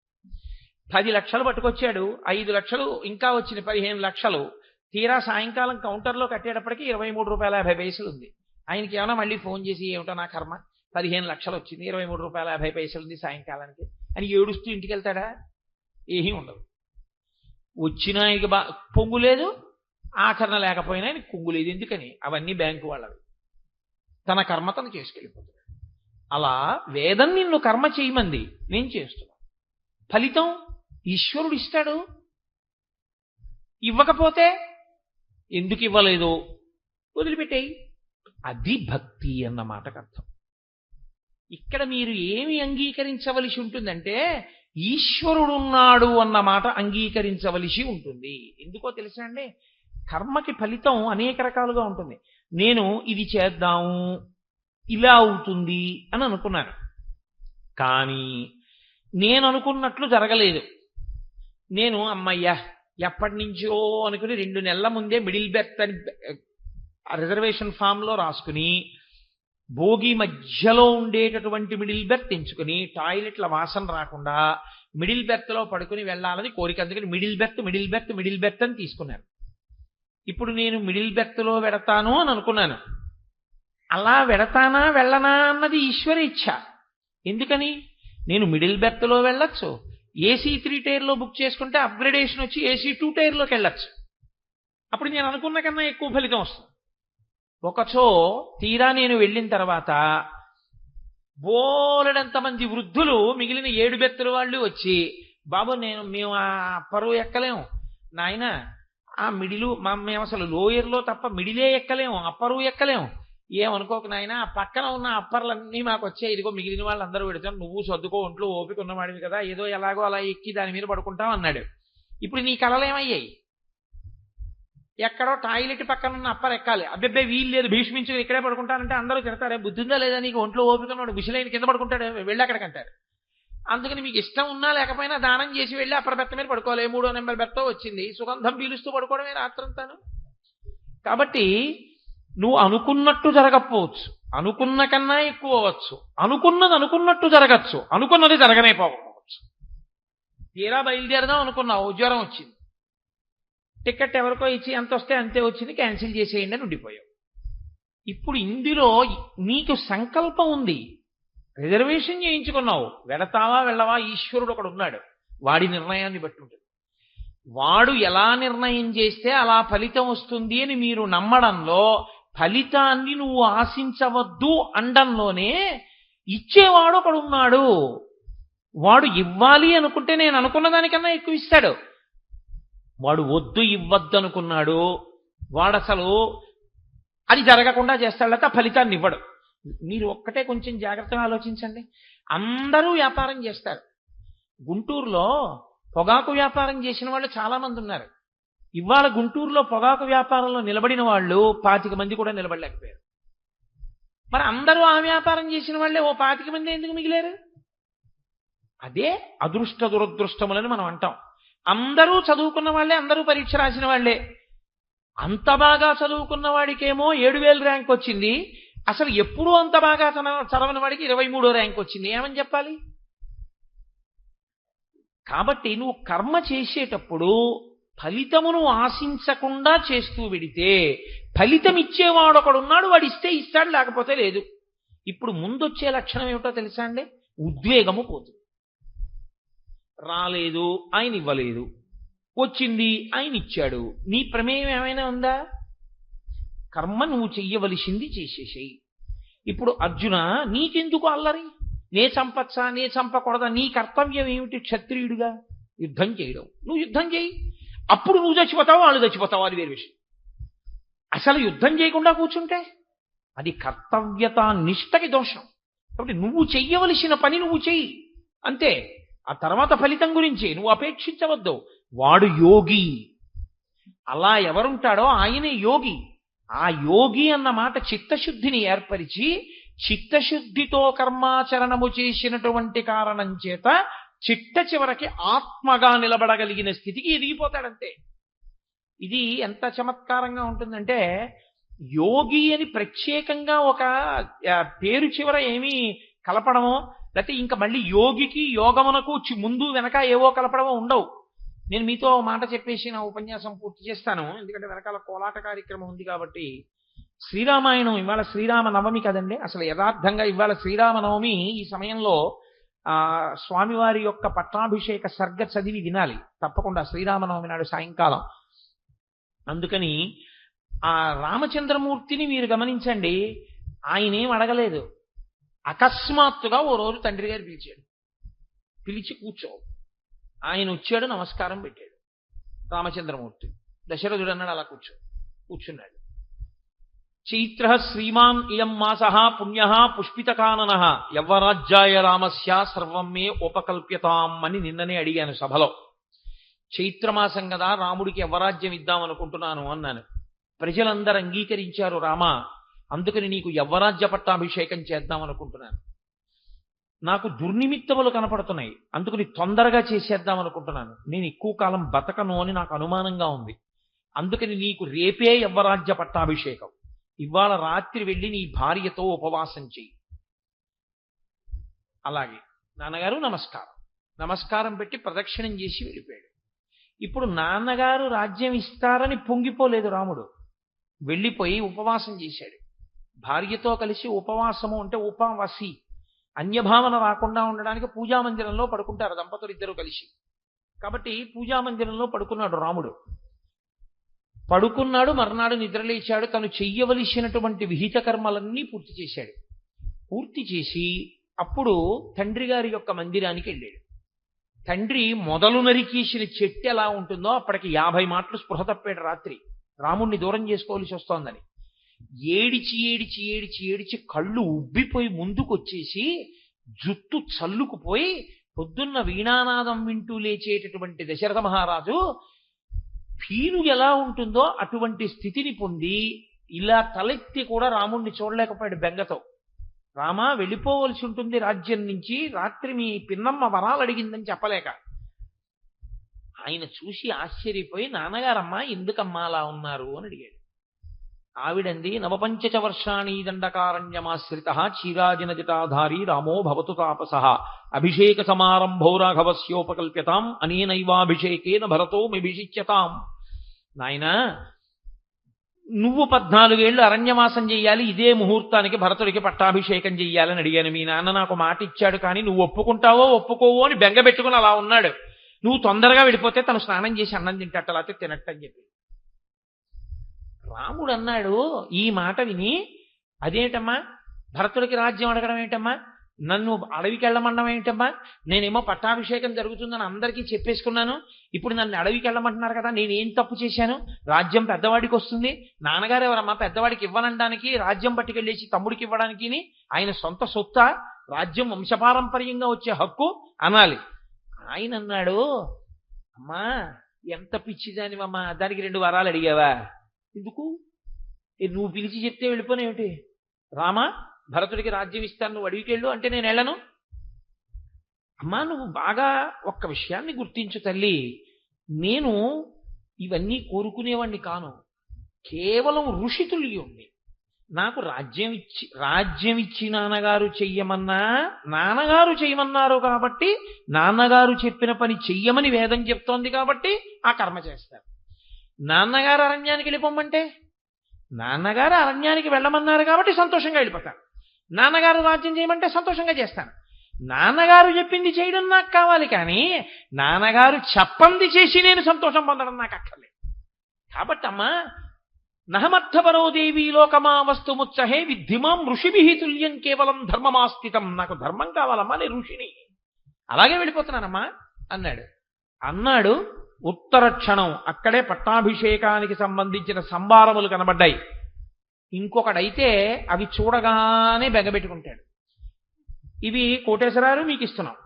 [SPEAKER 1] 10 లక్షలు పట్టుకొచ్చాడు, 5 లక్షలు ఇంకా వచ్చిన 15 లక్షలు. తీరా సాయంకాలం కౌంటర్లో కట్టేటప్పటికి 23 రూపాయల 50 పైసలు ఉంది. ఆయనకి ఏమైనా మళ్ళీ ఫోన్ చేసి, ఏమిటో నా కర్మ, 15 లక్షలు వచ్చింది, 23 రూపాయల 50 పైసలు ఉంది సాయంకాలానికి అని ఏడుస్తూ ఇంటికి వెళ్తాడా? ఏమీ ఉండదు. వచ్చినా ఇక పొంగు లేదు, ఆచరణ లేకపోయినా ఆయనకి కుంగు లేదు. ఎందుకని? అవన్నీ బ్యాంకు వాళ్ళవి. తన కర్మ తను చేసుకెళ్ళిపోతాడు. అలా వేదం నిన్ను కర్మ చేయమంది, నేను చేస్తున్నా. ఫలితం ఈశ్వరుడు ఇస్తాడు. ఇవ్వకపోతే ఎందుకు ఇవ్వలేదు వదిలిపెట్టేయి. అది భక్తి అన్న మాటకు అర్థం. ఇక్కడ మీరు ఏమి అంగీకరించవలసి ఉంటుందంటే ఈశ్వరుడున్నాడు అన్న మాట అంగీకరించవలసి ఉంటుంది. ఎందుకో తెలుసా అండి, కర్మకి ఫలితం అనేక రకాలుగా ఉంటుంది. నేను ఇది చేద్దాము, ఇలా అవుతుంది అని అనుకున్నాను, కానీ నేను అనుకున్నట్లు జరగలేదు. నేను అమ్మయ్యా ఎప్పటి నుంచో అనుకుని 2 నెలల ముందే మిడిల్ బెర్త్ అని రిజర్వేషన్ ఫామ్లో రాసుకుని, భోగి మధ్యలో ఉండేటటువంటి మిడిల్ బెర్త్ ఎంచుకుని, టాయిలెట్ల వాసన రాకుండా మిడిల్ బెర్త్లో పడుకుని వెళ్ళాలని కోరిక. అందుకని మిడిల్ బెర్త్ అని తీసుకున్నాను. ఇప్పుడు నేను మిడిల్ బెర్త్లో వెడతాను అని అనుకున్నాను. అలా వెడతానా వెళ్ళనా అన్నది ఈశ్వర ఇచ్ఛ. ఎందుకని? నేను మిడిల్ బెర్త్లో వెళ్ళొచ్చు, ఏసీ 3 టైర్లో బుక్ చేసుకుంటే అప్గ్రేడేషన్ వచ్చి ఏసీ 2 టైర్లోకి వెళ్ళొచ్చు. అప్పుడు నేను అనుకున్న కన్నా ఎక్కువ ఫలితం వస్తుంది. ఒకచో తీరా నేను వెళ్ళిన తర్వాత బోలెడంతమంది వృద్ధులు మిగిలిన 7 బెర్తుల వాళ్ళు వచ్చి, బాబు మేము ఆ అప్పరు ఎక్కలేము నాయన, ఆ మిడిలు మేము అసలు లోయర్లో తప్ప మిడిలే ఎక్కలేము, అప్పరు ఎక్కలేము, ఏమనుకోక నాయన, ఆ పక్కన ఉన్న అప్పర్లన్నీ మాకు వచ్చాయి, ఇదిగో మిగిలిన వాళ్ళందరూ పెడతాను, నువ్వు సర్దుకో, ఒంట్లో ఓపిక ఉన్నవాడివి కదా, ఏదో ఎలాగో అలా ఎక్కి దాని మీద పడుకుంటాం అన్నాడు. ఇప్పుడు నీ కళలేమయ్యాయి? ఎక్కడో టాయిలెట్ పక్కన ఉన్న అప్పర్ ఎక్కాలి, అబ్బెబ్బే వీలు లేదు, భీష్మించు ఇక్కడే పడుకుంటానంటే అందరూ తిడతారే, బుద్ధిందా లేదా నీకు, ఒంట్లో ఓపిక ఉన్నాడు, విషలైన కింద పడుకుంటాడు, వెళ్ళి అక్కడికంటారు. అందుకని మీకు ఇష్టం ఉన్నా లేకపోయినా దానం చేసి వెళ్ళి అప్పర్ బెత్త మీద పడుకోవాలి. 3వ నెంబర్ బెత్త వచ్చింది, సుగంధం పీలుస్తూ పడుకోవడమే రాత్రంతాను. కాబట్టి నువ్వు అనుకున్నట్టు జరగకపోవచ్చు, అనుకున్న కన్నా ఎక్కువ అవ్వచ్చు, అనుకున్నది అనుకున్నట్టు జరగచ్చు, అనుకున్నది జరగనే పోవచ్చు. తీరా బయలుదేరదాం అనుకున్నావు, జ్వరం వచ్చింది, టికెట్ ఎవరికో ఇచ్చి ఎంత వస్తే అంతే వచ్చింది, క్యాన్సిల్ చేసేయండి అని ఉండిపోయావు. ఇప్పుడు ఇందులో నీకు సంకల్పం ఉంది, రిజర్వేషన్ చేయించుకున్నావు, వెళతావా వెళ్ళవా ఈశ్వరుడు ఒకడు ఉన్నాడు, వాడి నిర్ణయాన్ని బట్టి ఉంటుంది. వాడు ఎలా నిర్ణయం చేస్తే అలా ఫలితం వస్తుంది అని మీరు నమ్మడంలో, ఫలితాన్ని నువ్వు ఆశించవద్దు అండంలోనే ఇచ్చేవాడు ఒకడు ఉన్నాడు. వాడు ఇవ్వాలి అనుకుంటే నేను అనుకున్న దానికన్నా ఎక్కువ ఇస్తాడు. వాడు వద్దు ఇవ్వద్దు అనుకున్నాడు, వాడు అసలు అది జరగకుండా చేస్తాడు, లేకపోతే ఫలితాన్ని ఇవ్వడు. మీరు ఒక్కటే కొంచెం జాగ్రత్తగా ఆలోచించండి. అందరూ వ్యాపారం చేస్తారు. గుంటూరులో పొగాకు వ్యాపారం చేసిన వాళ్ళు చాలా మంది ఉన్నారు. ఇవాళ గుంటూరులో పొగాకు వ్యాపారంలో నిలబడిన వాళ్ళు 25 మంది కూడా నిలబడలేకపోయారు. మరి అందరూ ఆ వ్యాపారం చేసిన వాళ్ళే 25 మంది ఎందుకు మిగిలారు? అదే అదృష్ట దురదృష్టములని మనం అంటాం. అందరూ చదువుకున్న వాళ్ళే, అందరూ పరీక్ష రాసిన వాళ్ళే. అంత బాగా చదువుకున్న వాడికేమో 7,000 ర్యాంక్ వచ్చింది, అసలు ఎప్పుడూ అంత బాగా చదవని వాడికి 23వ ర్యాంక్ వచ్చింది. ఏమని చెప్పాలి? కాబట్టి నువ్వు కర్మ చేసేటప్పుడు ఫలితమును ఆశించకుండా చేస్తూ వెడితే ఫలితం ఇచ్చేవాడు ఒకడున్నాడు, వాడు ఇస్తే ఇస్తాడు, లేకపోతే లేదు. ఇప్పుడు ముందొచ్చే లక్షణం ఏమిటో తెలుసా అండి? ఉద్వేగము పోతుంది. రాలేదు, ఆయన ఇవ్వలేదు, వచ్చింది, ఆయన ఇచ్చాడు, నీ ప్రమేయం ఏమైనా ఉందా? కర్మ నువ్వు చెయ్యవలసింది చేసేసేయి. ఇప్పుడు అర్జున, నీకెందుకు అల్లరి? నే చంపచ్చా, నే చంపకూడదా? నీ కర్తవ్యం ఏమిటి? క్షత్రియుడిగా యుద్ధం చేయడం. నువ్వు యుద్ధం చేయి, అప్పుడు నువ్వు చచ్చిపోతావు, వాళ్ళు చచ్చిపోతావు, అది వేరే విషయం. అసలు యుద్ధం చేయకుండా కూర్చుంటే అది కర్తవ్యత నిష్టకి దోషం. కాబట్టి నువ్వు చెయ్యవలసిన పని నువ్వు చెయ్యి, అంతే. ఆ తర్వాత ఫలితం గురించి నువ్వు అపేక్షించవద్దు. వాడు యోగి. అలా ఎవరుంటాడో ఆయనే యోగి. ఆ యోగి అన్న మాట చిత్తశుద్ధిని ఏర్పరిచి, చిత్తశుద్ధితో కర్మాచరణము చేసినటువంటి కారణం చేత చిట్ట చివరికి ఆత్మగా నిలబడగలిగిన స్థితికి ఎదిగిపోతాడంతే. ఇది ఎంత చమత్కారంగా ఉంటుందంటే, యోగి అని ప్రత్యేకంగా ఒక పేరు చివర ఏమీ కలపడమో, లేకపోతే ఇంకా మళ్ళీ యోగికి యోగమునకు ముందు వెనక ఏవో కలపడమో ఉండవు. నేను మీతో మాట చెప్పేసి నా ఉపన్యాసం పూర్తి చేస్తాను, ఎందుకంటే వెనకాల కోలాట కార్యక్రమం ఉంది కాబట్టి. శ్రీరామాయణం ఇవాళ శ్రీరామ నవమి కదండి. అసలు యథార్థంగా ఇవాళ శ్రీరామనవమి. ఈ సమయంలో స్వామివారి యొక్క పట్టాభిషేక సర్గ చదివి వినాలి తప్పకుండా శ్రీరామనవమి నాడు సాయంకాలం. అందుకని ఆ రామచంద్రమూర్తిని మీరు గమనించండి, ఆయనేం అడగలేదు. అకస్మాత్తుగా ఓ రోజు తండ్రి గారు పిలిచాడు, పిలిచి కూర్చో. ఆయన వచ్చాడు, నమస్కారం పెట్టాడు రామచంద్రమూర్తి. దశరథుడు అన్నాడు అలా కూర్చున్నాడు. చైత్ర శ్రీమాన్ ఇయం మాస పుణ్య పుష్పితకానన యవ్వరాజ్యాయ రామస్య సర్వం మే ఉపకల్ప్యతాం అని నిన్ననే అడిగాను సభలో. చైత్రమాసం కదా, రాముడికి యవ్వరాజ్యం ఇద్దాం అనుకుంటున్నాను అన్నాను. ప్రజలందరూ అంగీకరించారు, రామా అందుకని నీకు యవ్వరాజ్య పట్టాభిషేకం చేద్దాం అనుకుంటున్నాను. నాకు దుర్నిమిత్తములు కనపడుతున్నాయి, అందుకని తొందరగా చేసేద్దాం అనుకుంటున్నాను. నేను ఎక్కువ కాలం బతకను అని నాకు అనుమానంగా ఉంది. అందుకని నీకు రేపే యవ్వరాజ్య పట్టాభిషేకం. ఇవాళ రాత్రి వెళ్ళి నీ భార్యతో ఉపవాసం చెయ్యి. అలాగే నాన్నగారు నమస్కారం పెట్టి ప్రదక్షిణం చేసి వెళ్ళిపోయాడు. ఇప్పుడు నాన్నగారు రాజ్యం ఇస్తారని పొంగిపోలేదు రాముడు, వెళ్ళిపోయి ఉపవాసం చేశాడు. భార్యతో కలిసి ఉపవాసము అంటే ఉపవాసి, అన్యభావన రాకుండా ఉండడానికి పూజామందిరంలో పడుకుంటారు దంపతులు ఇద్దరు కలిసి. కాబట్టి పూజామందిరంలో పడుకున్నాడు రాముడు. పడుకున్నాడు, మర్నాడు నిద్రలేచాడు. తను చెయ్యవలసినటువంటి విహిత కర్మలన్నీ పూర్తి చేశాడు. పూర్తి చేసి అప్పుడు తండ్రి గారి యొక్క మందిరానికి వెళ్ళాడు. తండ్రి మొదలు నరికేసిన చెట్టు ఎలా ఉంటుందో అప్పటికి 50 మాటలు స్పృహ తప్పాడు రాత్రి, రాముణ్ణి దూరం చేసుకోవాల్సి వస్తోందని. ఏడిచి కళ్ళు ఉబ్బిపోయి ముందుకొచ్చేసి జుట్టు చల్లుకుపోయి పొద్దున్న వీణానాదం వింటూ లేచేటటువంటి దశరథ మహారాజు పీను ఎలా ఉంటుందో అటువంటి స్థితిని పొంది ఇలా తలెత్తి కూడా రాముణ్ణి చూడలేకపోయాడు బెంగతో. రామా వెళ్ళిపోవలసి ఉంటుంది రాజ్యం నుంచి, రాత్రి మీ పిన్నమ్మ వరాలు అడిగిందని చెప్పలేక. ఆయన చూసి ఆశ్చర్యపోయి, నాన్నగారమ్మా ఎందుకమ్మా అలా ఉన్నారు అని అడిగాడు. ఆవిడంది నవపంచచ వర్షాణి దండకారణ్యమాశ్రిత చీరాజిన జటాధారి రామో భవతు తాపస అభిషేక సమారంభో రాఘవస్యోపకల్ప్యతాం అనేనైవాభిషేకేన భరతో మిభిషిచ్యతాం. నాయనా, నువ్వు 14 ఏళ్ళు అరణ్యవాసం చెయ్యాలి, ఇదే ముహూర్తానికి భరతుడికి పట్టాభిషేకం చెయ్యాలని అడిగాను. మీ నాన్న నాకు మాట ఇచ్చాడు, కానీ నువ్వు ఒప్పుకుంటావో ఒప్పుకోవో అని బెంగబెట్టుకుని అలా ఉన్నాడు. నువ్వు తొందరగా వెళ్ళిపోతే తను స్నానం చేసి అన్నం తింటట్టు లేకపోతే తినట్టని చెప్పి రాముడు అన్నాడు. ఈ మాట విని, అదేంటమ్మా భరతుడికి రాజ్యం అడగడం ఏంటమ్మా, నన్ను అడవికి వెళ్ళమండం ఏంటమ్మా, నేనేమో పట్టాభిషేకం జరుగుతుందని అందరికీ చెప్పేసుకున్నాను, ఇప్పుడు నన్ను అడవికి వెళ్ళమంటున్నారు కదా, నేనేం తప్పు చేశాను, రాజ్యం పెద్దవాడికి వస్తుంది, నాన్నగారు ఎవరమ్మా పెద్దవాడికి ఇవ్వనడానికి, రాజ్యం పట్టుకెళ్ళేసి తమ్ముడికి ఇవ్వడానికి ఆయన సొంత సొత్త, రాజ్యం వంశపారంపర్యంగా వచ్చే హక్కు అనాలి. ఆయన అన్నాడు, అమ్మా ఎంత పిచ్చిదానివమ్మా, దానికి 2 వరాలు అడిగావా, ఎందుకు నువ్వు పిలిచి చెప్తే వెళ్ళిపోనేమిటి, రామా భరతుడికి రాజ్యం ఇస్తాను, నువ్వు అడవికి వెళ్ళు అంటే నేను వెళ్ళను. అమ్మా నువ్వు బాగా ఒక్క విషయాన్ని గుర్తించు తల్లి, నేను ఇవన్నీ కోరుకునేవాణ్ణి కాను, కేవలం ఋషితుల్యుణ్ణి. నాకు రాజ్యం ఇచ్చి నాన్నగారు చెయ్యమన్నా, నాన్నగారు చెయ్యమన్నారు కాబట్టి, నాన్నగారు చెప్పిన పని చెయ్యమని వేదం చెప్తోంది కాబట్టి ఆ కర్మ చేస్తారు. నాన్నగారు అరణ్యానికి వెళ్ళిపోమంటే, నాన్నగారు అరణ్యానికి వెళ్ళమన్నారు కాబట్టి సంతోషంగా వెళ్ళిపోతాను. నాన్నగారు రాజ్యం చేయమంటే సంతోషంగా చేస్తాను. నాన్నగారు చెప్పింది చేయడం నాకు కావాలి, కానీ నాన్నగారు చెప్పంది చేసి నేను సంతోషం పొందడం నాకు అక్కర్లేదు. కాబట్టి అమ్మా, నహమర్థపరో దేవీ లోకమా వస్తుముత్సహే విద్ధిమాం ఋషిభిః తుల్యం కేవలం ధర్మమాస్థితం. నాకు ధర్మం కావాలమ్మా, నేను ఋషిని, అలాగే వెళ్ళిపోతున్నానమ్మా అన్నాడు. ఉత్తర క్షణం అక్కడే పట్టాభిషేకానికి సంబంధించిన సంభారములు కనబడ్డాయి. ఇంకొకడైతే అవి చూడగానే బెగబెట్టుకుంటాడు. ఇవి కోటేశ్వరారు మీకు ఇస్తున్నాం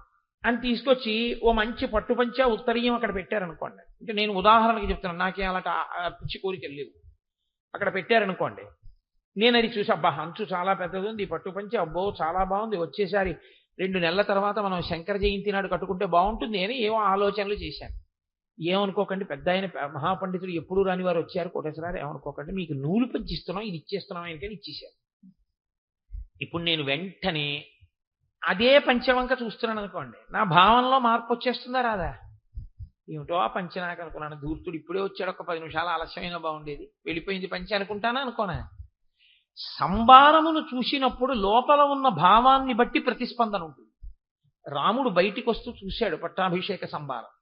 [SPEAKER 1] అని తీసుకొచ్చి ఓ మంచి పట్టుపంచ ఉత్తరీయం అక్కడ పెట్టారనుకోండి, అంటే నేను ఉదాహరణకి చెప్తున్నాను, నాకేం అలా పిచ్చి కోరికలు లేవు. అక్కడ పెట్టారనుకోండి, నేను అది చూసి అబ్బా అంచు చాలా పెద్దది ఉంది, పట్టుపంచ అబ్బో చాలా బాగుంది, వచ్చేసారి 2 నెలల తర్వాత మనం శంకర జయంతి నాడు కట్టుకుంటే బాగుంటుంది అని ఏవో ఆలోచనలు చేశాను. ఏమనుకోకండి, పెద్ద ఆయన మహాపండితులు ఎప్పుడు రాని వారు వచ్చారు, కోటేశ్వరారు ఏమనుకోకండి, మీకు నూలు పంచిస్తున్నాం, ఇది ఇచ్చేస్తున్నాం ఆయనకని ఇచ్చేశారు. ఇప్పుడు నేను వెంటనే అదే పంచవంక చూస్తున్నాను అనుకోండి, నా భావనలో మార్పు వచ్చేస్తుందా రాదా? ఏమిటో ఆ పంచ నాకు అనుకున్నాను, ధూర్తుడు ఇప్పుడే వచ్చాడు, ఒక 10 నిమిషాలు ఆలస్యమైనా బాగుండేది, వెళ్ళిపోయింది పంచ అనుకుంటానా అనుకోనా? సంభారమును చూసినప్పుడు లోపల ఉన్న భావాన్ని బట్టి ప్రతిస్పందన ఉంటుంది. రాముడు బయటికి వస్తూ చూశాడు పట్టాభిషేక సంభారం,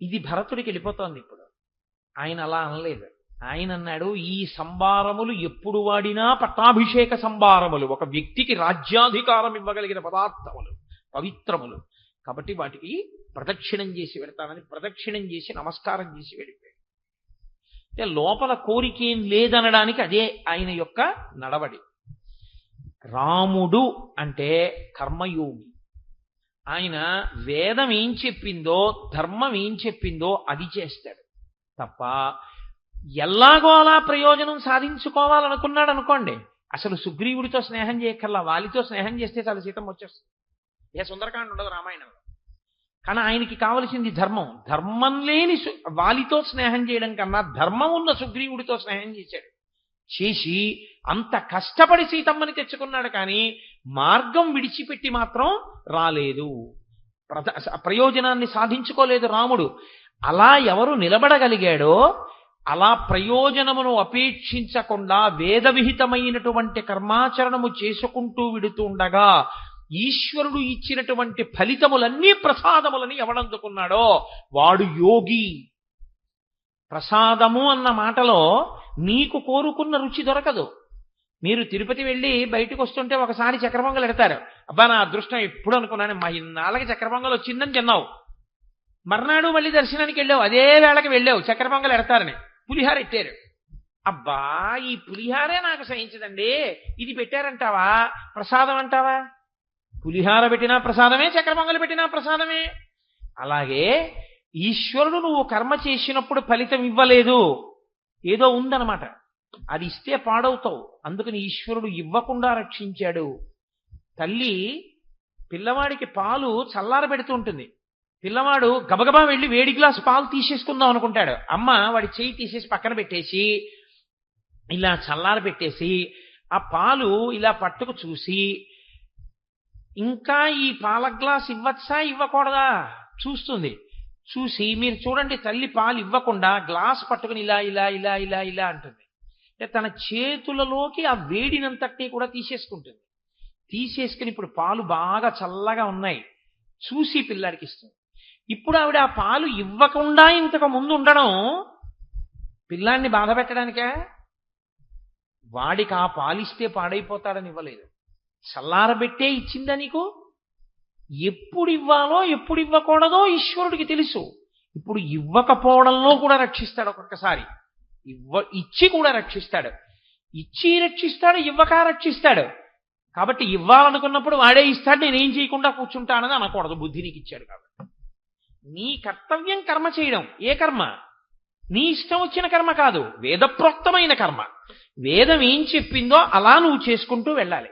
[SPEAKER 1] ఇది భరతుడికి వెళ్ళిపోతోంది. ఇప్పుడు ఆయన అలా అనలేదు. ఆయన అన్నాడు, ఈ సంభారములు ఎప్పుడు వాడినా పట్టాభిషేక సంభారములు, ఒక వ్యక్తికి రాజ్యాధికారం ఇవ్వగలిగిన పదార్థములు, పవిత్రములు, కాబట్టి వాటికి ప్రదక్షిణం చేసి వెళ్తానని ప్రదక్షిణం చేసి నమస్కారం చేసి వెళ్ళిపోయాడు. అంటే లోపల కోరికేం లేదనడానికి అదే ఆయన యొక్క నడవడి. రాముడు అంటే కర్మయోగి. ఆయన వేదం ఏం చెప్పిందో, ధర్మం ఏం చెప్పిందో అది చేస్తాడు తప్ప ఎలాగో అలా ప్రయోజనం సాధించుకోవాలనుకున్నాడు అనుకోండి, అసలు సుగ్రీవుడితో స్నేహం చేయక్కర్లా, వాలితో స్నేహం చేస్తే చాలా సీతం వచ్చేస్తుంది. ఏ సుందరకాండ ఉండదు రామాయణంలో. కానీ ఆయనకి కావలసింది ధర్మం. ధర్మం లేని వాలితో స్నేహం చేయడం కన్నా ధర్మం ఉన్న సుగ్రీవుడితో స్నేహం చేశాడు. చేసి అంత కష్టపడి సీతమ్మని తెచ్చుకున్నాడు, కానీ మార్గం విడిచిపెట్టి మాత్రం రాలేదు, ప్రయోజనాన్ని సాధించుకోలేదు రాముడు. అలా ఎవరు నిలబడగలిగాడో, అలా ప్రయోజనమును అపేక్షించకుండా వేద విహితమైనటువంటి కర్మాచరణము చేసుకుంటూ విడుతూ ఉండగా ఈశ్వరుడు ఇచ్చినటువంటి ఫలితములన్నీ ప్రసాదములని ఎవడందుకున్నాడో వాడు యోగి. ప్రసాదము అన్న మాటలో నీకు కోరుకున్న రుచి దొరకదు. మీరు తిరుపతి వెళ్ళి బయటకు వస్తుంటే ఒకసారి చక్కెర పొంగలు ఎడతారు, అబ్బా నా అదృష్టం ఎప్పుడు అనుకున్నాను, మా ఇన్నాళ్ళకి చక్కెర పొంగలు వచ్చిందని తిన్నావు. మర్నాడు మళ్ళీ దర్శనానికి వెళ్ళావు, అదే వేళకి వెళ్ళావు, చక్కెర పొంగలు ఎడతారని పులిహార ఎట్టారు. అబ్బా ఈ పులిహారే నాకు సహించదండి, ఇది పెట్టారంటావా ప్రసాదం అంటావా? పులిహార పెట్టినా ప్రసాదమే, చక్కెర పొంగలు పెట్టినా ప్రసాదమే. అలాగే ఈశ్వరుడు నువ్వు కర్మ చేసినప్పుడు ఫలితం ఇవ్వలేదు, ఏదో ఉందన్నమాట, అది ఇస్తే పాడవుతావు, అందుకని ఈశ్వరుడు ఇవ్వకుండా రక్షించాడు. తల్లి పిల్లవాడికి పాలు చల్లారబెడుతూ ఉంటుంది, పిల్లవాడు గబగబా వెళ్ళి వేడి గ్లాసు పాలు తీసేసుకుందాం అనుకుంటాడు, అమ్మ వాడి చేయి తీసేసి పక్కన పెట్టేసి ఇలా చల్లారి పెట్టేసి ఆ పాలు ఇలా పట్టుకు చూసి, ఇంకా ఈ పాల గ్లాస్ ఇవ్వచ్చా ఇవ్వకూడదా చూస్తుంది. చూసి, మీరు చూడండి తల్లి పాలు ఇవ్వకుండా గ్లాస్ పట్టుకుని ఇలా ఇలా ఇలా ఇలా ఇలా అంటుంది. అంటే తన చేతులలోకి ఆ వేడినంతటి కూడా తీసేసుకుంటుంది. తీసేసుకుని ఇప్పుడు పాలు బాగా చల్లగా ఉన్నాయి చూసి పిల్లాడికి ఇస్తుంది. ఇప్పుడు ఆవిడ ఆ పాలు ఇవ్వకుండా ఇంతకు ముందు ఉండడం పిల్లాడిని బాధ పెట్టడానికే? వాడికి ఆ పాలిస్తే పాడైపోతాడని ఇవ్వలేదు, చల్లారబెట్టే ఇచ్చిందా నీకు? ఎప్పుడు ఇవ్వాలో ఎప్పుడు ఇవ్వకూడదో ఈశ్వరుడికి తెలుసు. ఇప్పుడు ఇవ్వకపోవడంలో కూడా రక్షిస్తాడు, ఒక్కొక్కసారి ఇచ్చి కూడా రక్షిస్తాడు. ఇచ్చి రక్షిస్తాడు, ఇవ్వక రక్షిస్తాడు. కాబట్టి ఇవ్వాలనుకున్నప్పుడు వాడే ఇస్తాడు, నేనేం చేయకుండా కూర్చుంటానని అనకూడదు. బుద్ధి నీకు ఇచ్చాడు కాబట్టి నీ కర్తవ్యం కర్మ చేయడం. ఏ కర్మ? నీ ఇష్టం వచ్చిన కర్మ కాదు, వేదప్రోక్తమైన కర్మ. వేదం ఏం చెప్పిందో అలా నువ్వు చేసుకుంటూ వెళ్ళాలి.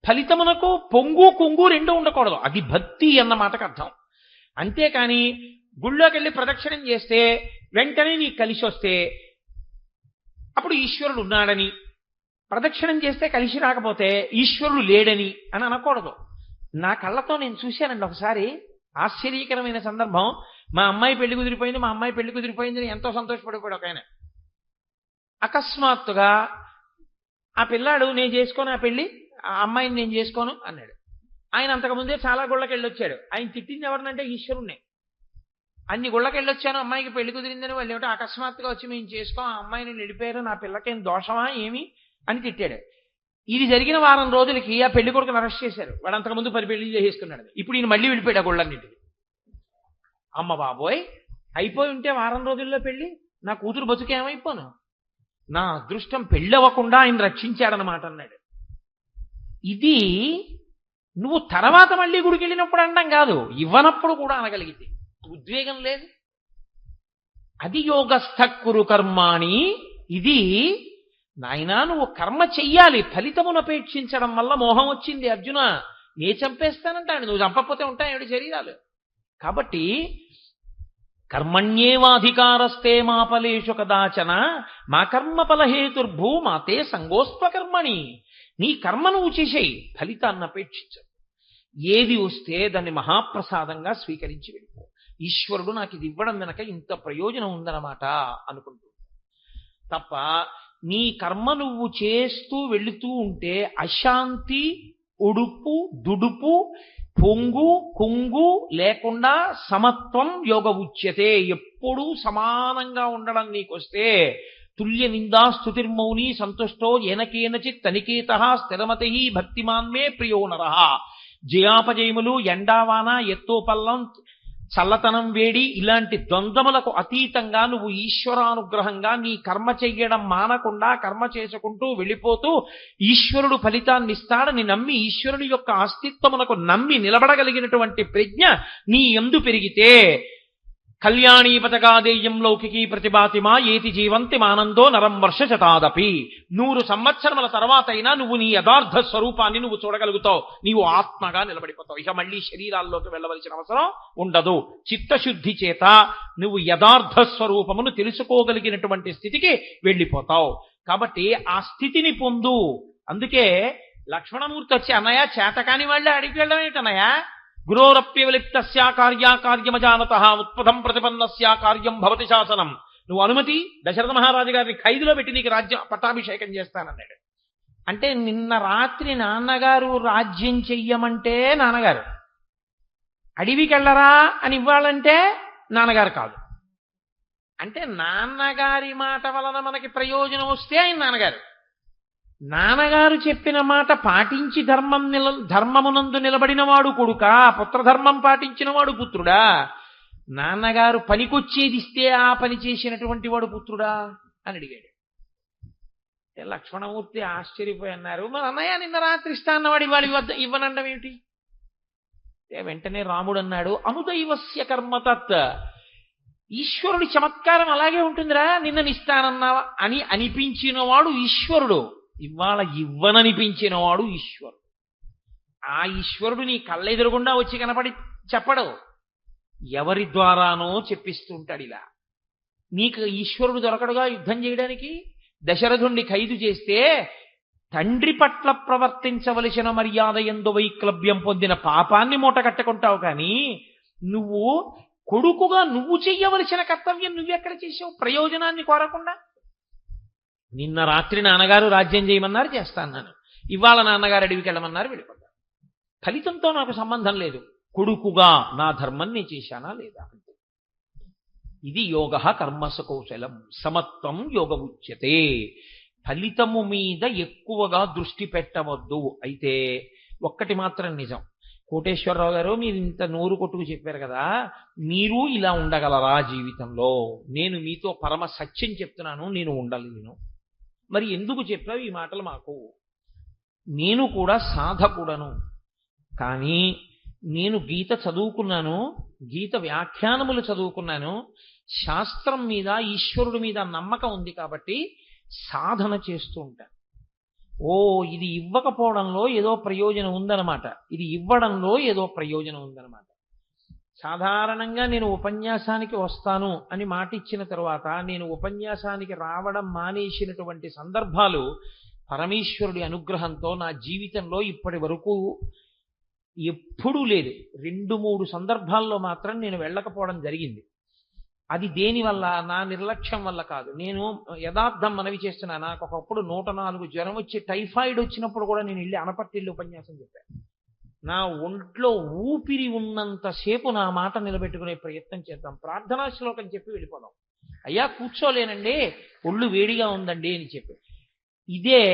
[SPEAKER 1] ఫలితమునకు పొంగు కొంగు రెండు ఉండకూడదు. అది భక్తి అన్న మాటకు అర్థం. అంతేకాని గుళ్ళోకి వెళ్ళి ప్రదక్షిణం చేస్తే వెంటనే నీకు కలిసి వస్తే అప్పుడు ఈశ్వరుడు ఉన్నాడని, ప్రదక్షిణం చేస్తే కలిసి రాకపోతే ఈశ్వరుడు లేడని అని అనకూడదు. నా కళ్ళతో నేను చూశానండి ఒకసారి, ఆశ్చర్యకరమైన సందర్భం. మా అమ్మాయి పెళ్లి కుదిరిపోయింది, మా అమ్మాయి పెళ్లి కుదిరిపోయిందని ఎంతో సంతోషపడిపోయాడు ఒక ఆయన. అకస్మాత్తుగా ఆ పిల్లాడు, నేను చేసుకోను ఆ పెళ్లి, ఆ అమ్మాయిని నేను చేసుకోను అన్నాడు. ఆయన అంతకుముందే చాలా గుళ్ళకి వెళ్ళొచ్చాడు. ఆయన తిట్టింది ఎవరినంటే ఈశ్వరుణ్ణి. అన్ని గుళ్ళకి వెళ్ళొచ్చాను, అమ్మాయికి పెళ్లి కుదిరిందని. వాళ్ళు ఏమిటో అకస్మాత్తుగా వచ్చి మేము చేసుకో, ఆ అమ్మాయిని నడిపారు, నా పిల్లకేం దోషమా ఏమి అని తిట్టాడు. ఇది జరిగిన వారం రోజులకి ఆ పెళ్లి కొడుకుని అరెస్ట్ చేశారు. వాడు అంతకుముందు 10 పెళ్లి చేసేసుకున్నాడు. ఇప్పుడు ఈయన మళ్ళీ వెళ్ళిపోయాడు ఆ గుళ్ళన్నింటికి. అమ్మ బాబోయ్, అయిపోయి ఉంటే వారం రోజుల్లో పెళ్లి, నా కూతురు బతుకేమైపోను, నా అదృష్టం పెళ్ళవ్వకుండా ఆయన రక్షించాడనమాట అన్నాడు. ఇది నువ్వు తర్వాత మళ్ళీ గుడికి వెళ్ళినప్పుడు అనడం కాదు, ఇవ్వనప్పుడు కూడా అనగలిగితే ఉద్వేగం లేదు. అది యోగస్థ కురు కర్మాణి. ఇది నాయనా నువ్వు కర్మ చెయ్యాలి, ఫలితమును అపేక్షించడం వల్ల మోహం వచ్చింది. అర్జున, నే చంపేస్తానంటాడు, నువ్వు చంపకపోతే ఉంటాయి 7 శరీరాలు. కాబట్టి కర్మణ్యేవాధికారస్తే మా ఫలేషు కదాచన మా కర్మ ఫలహేతుర్భూ మాతే సంగోస్త్వకర్మణి. నీ కర్మ నువ్వు చేసేయి, ఫలితాన్ని అపేక్షించు. ఏది వస్తే దాన్ని మహాప్రసాదంగా స్వీకరించి వెళ్ళిపో. ఈశ్వరుడు నాకు ఇది ఇవ్వడం వెనక ఇంత ప్రయోజనం ఉందన్నమాట అనుకుంటూ తప్ప నీ కర్మ నువ్వు చేస్తూ వెళుతూ ఉంటే అశాంతి, ఉడుపు, దుడుపు, పొంగు కుంగు లేకుండా సమత్వం యోగ ఉచ్యతే. ఎప్పుడూ సమానంగా ఉండడం నీకొస్తే తుల్య నిందా స్తుతిర్మౌని సంతుష్టో ఏనకేనచిత్ తనికేత స్థిరమతి భక్తిమాన్మే ప్రియో నరః. జయాపజయములు, ఎండావాన, ఎత్తోపల్లం, చల్లతనం, వేడి ఇలాంటి ద్వంద్వములకు అతీతంగా నువ్వు ఈశ్వరానుగ్రహంగా నీ కర్మ చెయ్యడం మానకుండా కర్మ చేసుకుంటూ వెళ్ళిపోతూ ఈశ్వరుడు ఫలితాన్ని ఇస్తాడని నమ్మి ఈశ్వరుని యొక్క అస్తిత్వమునకు నమ్మి నిలబడగలిగినటువంటి ప్రజ్ఞ నీ యందు పెరిగితే కళ్యాణీ పతకాదేయం లౌకికీ ప్రతిభాతిమా ఏతి జీవంతి మానందో నరం వర్ష శతాదపి. 100 సంవత్సరముల తర్వాత అయినా నువ్వు నీ యథార్థ స్వరూపాన్ని నువ్వు చూడగలుగుతావు. నీవు ఆత్మగా నిలబడిపోతావు. ఇక మళ్ళీ శరీరాల్లోకి వెళ్ళవలసిన అవసరం ఉండదు. చిత్తశుద్ధి చేత నువ్వు యథార్థ స్వరూపమును తెలుసుకోగలిగినటువంటి స్థితికి వెళ్ళిపోతావు. కాబట్టి ఆ స్థితిని పొందు. అందుకే లక్ష్మణమూర్తి వచ్చి, అన్నయ్య చేతకాని వాళ్ళే అడిగి వెళ్ళడం ఏంటన్నయ్య, గురోరప్యవలిప్తస్యా కార్యాకార్యమజానత ఉత్పథం ప్రతిపన్నస్యా కార్యం భవతి శాసనం. నువ్వు అనుమతి, దశరథ మహారాజు గారిని ఖైదులో పెట్టి నీకు రాజ్యం పట్టాభిషేకం చేస్తానన్నాడు. అంటే నిన్న రాత్రి నాన్నగారు రాజ్యం చెయ్యమంటే నాన్నగారు, అడవికి వెళ్ళరా అని ఇవ్వాలంటే నాన్నగారు కాదు. అంటే నాన్నగారి మాట వలన మనకి ప్రయోజనం వస్తే ఆయన నాన్నగారు. నాన్నగారు చెప్పిన మాట పాటించి ధర్మమునందు నిలబడినవాడు కొడుకా, పుత్రధర్మం పాటించినవాడు పుత్రుడా? నాన్నగారు పనికొచ్చేది ఇస్తే ఆ పని చేసినటువంటి వాడు పుత్రుడా అని అడిగాడు. లక్ష్మణమూర్తి ఆశ్చర్యపోయి అన్నారు, మరి అన్నయ్య నిన్న రాత్రి ఇస్తా అన్నవాడు ఇవాళ ఇవ్వనండం ఏమిటి? వెంటనే రాముడు అన్నాడు, అనుదైవస్య కర్మతత్. ఈశ్వరుడి చమత్కారం అలాగే ఉంటుందిరా. నిన్ననిస్తానన్నావా అని అనిపించినవాడు ఈశ్వరుడు, ఇవాళ ఇవ్వననిపించినవాడు ఈశ్వరుడు. ఆ ఈశ్వరుడు నీ కళ్ళెదురుగుండా వచ్చి కనపడి చెప్పడు, ఎవరి ద్వారానో చెప్పిస్తుంటాడు. ఇలా నీకు ఈశ్వరుడు దొరకడుగా యుద్ధం చేయడానికి. దశరథుణ్ణి ఖైదు చేస్తే తండ్రి పట్ల ప్రవర్తించవలసిన మర్యాద యందు వైక్లభ్యం పొందిన పాపాన్ని మూట కట్టుకుంటావు కానీ నువ్వు కొడుకుగా నువ్వు చెయ్యవలసిన కర్తవ్యం నువ్వెక్కడ చేసావు ప్రయోజనాన్ని కోరకుండా? నిన్న రాత్రి నాన్నగారు రాజ్యం చేయమన్నారు, చేస్తాను. ఇవాళ నాన్నగారు అడవికి వెళ్ళమన్నారు, వెళ్ళిపోతాను. ఫలితంతో నాకు సంబంధం లేదు. కొడుకుగా నా ధర్మం నేను చేశానా లేదా? ఇది యోగ కర్మసు కౌశలం సమత్వం యోగ ఉచ్యతే. ఫలితము మీద ఎక్కువగా దృష్టి పెట్టవద్దు. అయితే ఒక్కటి మాత్రం నిజం, కోటేశ్వరరావు గారు మీరు ఇంత నోరు కొట్టుకు చెప్పారు కదా, మీరు ఇలా ఉండగలరా జీవితంలో? నేను మీతో పరమ సత్యం చెప్తున్నాను, నేను ఉండలేను. మరి ఎందుకు చెప్పావు ఈ మాటలు మాకు? నేను కూడా సాధకుడను, కానీ నేను గీత చదువుకున్నాను, గీత వ్యాఖ్యానములు చదువుకున్నాను, శాస్త్రం మీద ఈశ్వరుడి మీద నమ్మకం ఉంది కాబట్టి సాధన చేస్తూ ఉంటాను. ఓ ఇది ఇవ్వకపోవడంలో ఏదో ప్రయోజనం ఉందన్నమాట, ఇది ఇవ్వడంలో ఏదో ప్రయోజనం ఉందన్నమాట. సాధారణంగా నేను ఉపన్యాసానికి వస్తాను అని మాట ఇచ్చిన తరువాత నేను ఉపన్యాసానికి రావడం మానేసినటువంటి సందర్భాలు పరమేశ్వరుడి అనుగ్రహంతో నా జీవితంలో ఇప్పటి వరకు ఎప్పుడూ లేదు. 2-3 సందర్భాల్లో మాత్రం నేను వెళ్ళకపోవడం జరిగింది. అది దేనివల్ల? నా నిర్లక్ష్యం వల్ల కాదు. నేను యథార్థం మనవి చేస్తున్నా. నాకు ఒకప్పుడు 104 జ్వరం వచ్చి టైఫాయిడ్ వచ్చినప్పుడు కూడా నేను వెళ్ళి అనపర్తిల్లి ఉపన్యాసం చెప్పాను. నా ఒంట్లో ఊపిరి ఉన్నంతసేపు నా మాట నిలబెట్టుకునే ప్రయత్నం చేద్దాం, ప్రార్థనా శ్లోకం చెప్పి వెళ్ళిపోదాం. అయ్యా కూర్చోలేనండి, ఒళ్ళు వేడిగా ఉందండి అని చెప్పి. ఇదే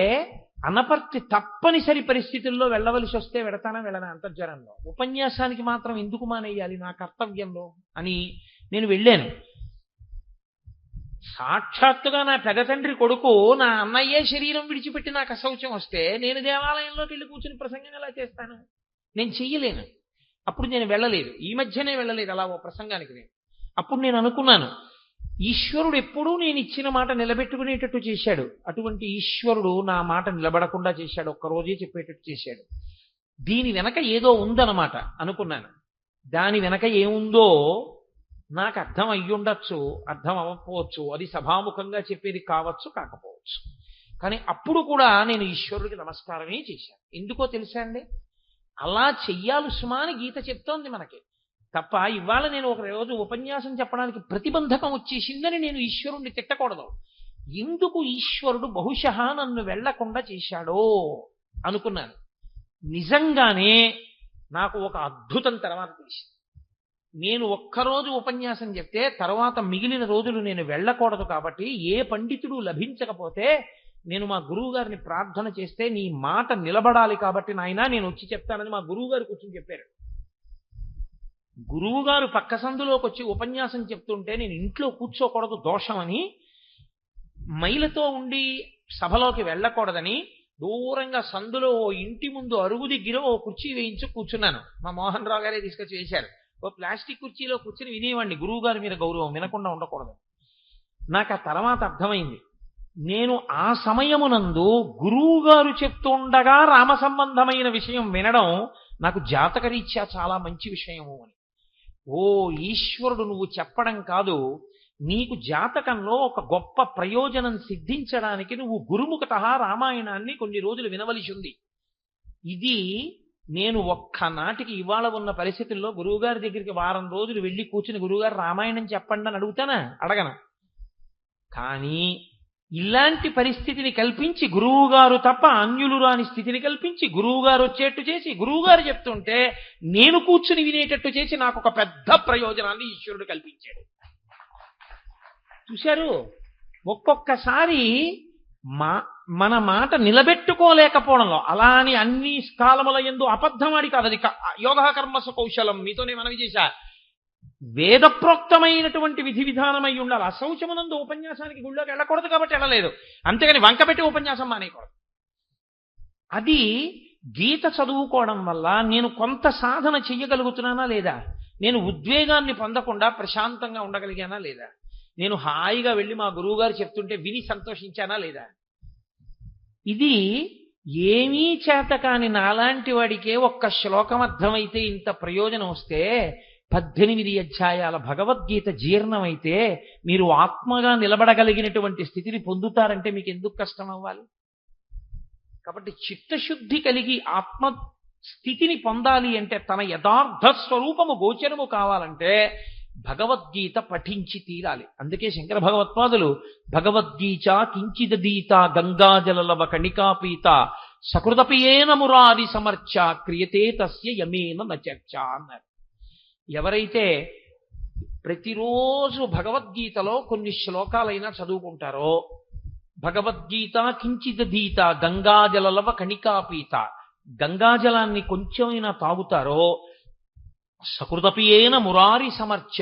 [SPEAKER 1] అనపర్తి తప్పనిసరి పరిస్థితుల్లో వెళ్ళవలసి వస్తే వెడతానా వెళ్ళనా అంతర్జనంలో, ఉపన్యాసానికి మాత్రం ఎందుకు మానేయాలి నా కర్తవ్యంలో అని నేను వెళ్ళాను. సాక్షాత్తుగా నా పెద్ద తండ్రి కొడుకు నా అన్నయ్యే శరీరం విడిచిపెట్టి నాకు అశౌచం వస్తే నేను దేవాలయంలోకి వెళ్ళి కూర్చుని ప్రసంగం ఎలా చేస్తాను? నేను చెయ్యలేను. అప్పుడు నేను వెళ్ళలేదు, ఈ మధ్యనే వెళ్ళలేదు అలా ఓ ప్రసంగానికి. నేను అప్పుడు నేను అనుకున్నాను, ఈశ్వరుడు ఎప్పుడూ నేను ఇచ్చిన మాట నిలబెట్టుకునేటట్టు చేశాడు, అటువంటి ఈశ్వరుడు నా మాట నిలబడకుండా చేశాడు, ఒక్కరోజే చెప్పేటట్టు చేశాడు. దీని వెనక ఏదో ఉందన్నమాట అనుకున్నాను. దాని వెనక ఏముందో నాకు అర్థం అయ్యుండొచ్చు, అర్థం అవ్వకపోవచ్చు, అది సభాముఖంగా చెప్పేది కావచ్చు, కాకపోవచ్చు. కానీ అప్పుడు కూడా నేను ఈశ్వరుడికి నమస్కారమే చేశాను. ఎందుకో తెలుసా అండి? అలా చెయ్యాలి సుమా అని గీత చెప్తోంది మనకి తప్ప, ఇవాళ నేను ఒక రోజు ఉపన్యాసం చెప్పడానికి ప్రతిబంధకం వచ్చేసిందని నేను ఈశ్వరుణ్ణి తిట్టకూడదు. ఎందుకు ఈశ్వరుడు బహుశః నన్ను వెళ్లకుండా చేశాడో అనుకున్నాను. నిజంగానే నాకు ఒక అద్భుతం తర్వాత తెలిసింది. నేను ఒక్కరోజు ఉపన్యాసం చెప్తే తర్వాత మిగిలిన రోజులు నేను వెళ్ళకూడదు కాబట్టి ఏ పండితుడు లభించకపోతే నేను మా గురువు గారిని ప్రార్థన చేస్తే నీ మాట నిలబడాలి కాబట్టి నాయనా నేను వచ్చి చెప్తానని మా గురువు గారు కూర్చొని చెప్పారు. గురువు గారు పక్క సందులోకి వచ్చి ఉపన్యాసం చెప్తుంటే నేను ఇంట్లో కూర్చోకూడదు దోషమని, మైలతో ఉండి సభలోకి వెళ్ళకూడదని దూరంగా సందులో ఓ ఇంటి ముందు అరుగు దగ్గర ఓ కుర్చీ వేయించి కూర్చున్నాను. మా మోహన్ రావు గారే తీసుకొచ్చి వేశారు. ఓ ప్లాస్టిక్ కుర్చీలో కూర్చుని వినేవాడిని, గురువు గారి మీద గౌరవం, వినకుండా ఉండకూడదు. నాకు ఆ తర్వాత అర్థమైంది, నేను ఆ సమయమునందు గురువు గారు చెప్తుండగా రామ సంబంధమైన విషయం వినడం నాకు జాతకరీత్యా చాలా మంచి విషయము అని. ఓ ఈశ్వరుడు నువ్వు చెప్పడం కాదు, నీకు జాతకంలో ఒక గొప్ప ప్రయోజనం సిద్ధించడానికి నువ్వు గురుముఖతః రామాయణాన్ని కొన్ని రోజులు వినవలసి ఉంది. ఇది నేను ఒక్కనాటికి ఇవాళ ఉన్న పరిస్థితుల్లో గురువుగారి దగ్గరికి వారం రోజులు వెళ్ళి కూర్చుని గురువుగారు రామాయణం చెప్పండి అని అడుగుతానా? అడగను. కానీ ఇలాంటి పరిస్థితిని కల్పించి గురువుగారు తప్ప అన్యులు రాని స్థితిని కల్పించి గురువుగారు వచ్చేట్టు చేసి గురువుగారు చెప్తుంటే నేను కూర్చుని వినేటట్టు చేసి నాకు ఒక పెద్ద ప్రయోజనాన్ని ఈశ్వరుడు కల్పించాడు. చూశారు, ఒక్కొక్కసారి మన మాట నిలబెట్టుకోలేకపోవడంలో, అలా అని అన్ని కాలముల యందు అబద్ధమాడి కాదు, అది యోగ కర్మసు కౌశలం. మీతోనే మనవి చేశా, వేదప్రోక్తమైనటువంటి విధి విధానమై ఉండాలి. అశౌచమునందు ఉపన్యాసానికి గుళ్ళోకి వెళ్ళకూడదు కాబట్టి వెళ్ళలేదు, అంతేగాని వంకపెట్టి ఉపన్యాసం మానేయకూడదు. అది గీత చదువుకోవడం వల్ల నేను కొంత సాధన చెయ్యగలుగుతున్నానా లేదా? నేను ఉద్వేగాన్ని పొందకుండా ప్రశాంతంగా ఉండగలిగానా లేదా? నేను హాయిగా వెళ్ళి మా గురువుగారు చెప్తుంటే విని సంతోషించానా లేదా? ఇది ఏమీ చేత కాని నాలాంటి వాడికే ఒక్క శ్లోకం అర్థమైతే ఇంత ప్రయోజనం వస్తే 18 అధ్యాయాల భగవద్గీత జీర్ణమైతే మీరు ఆత్మగా నిలబడగలిగినటువంటి స్థితిని పొందుతారంటే మీకు ఎందుకు కష్టం అవ్వాలి? కాబట్టి చిత్తశుద్ధి కలిగి ఆత్మ స్థితిని పొందాలి అంటే, తన యథార్థ స్వరూపము గోచరము కావాలంటే భగవద్గీత పఠించి తీరాలి. అందుకే శంకర భగవత్పాదులు భగవద్గీత కించిదీత గంగాజలలవ కణికాపీత సకృదపియేన మురారి సమర్చ క్రియతే తస్య యమేన నచర్చ అన్నారు. ఎవరైతే ప్రతిరోజు భగవద్గీతలో కొన్ని శ్లోకాలైనా చదువుకుంటారో, భగవద్గీత కించిదీత గంగాజలలవ కణికాపీత, గంగాజలాన్ని కొంచెమైనా తాగుతారో, సకృదపియేన మురారి సమర్చ,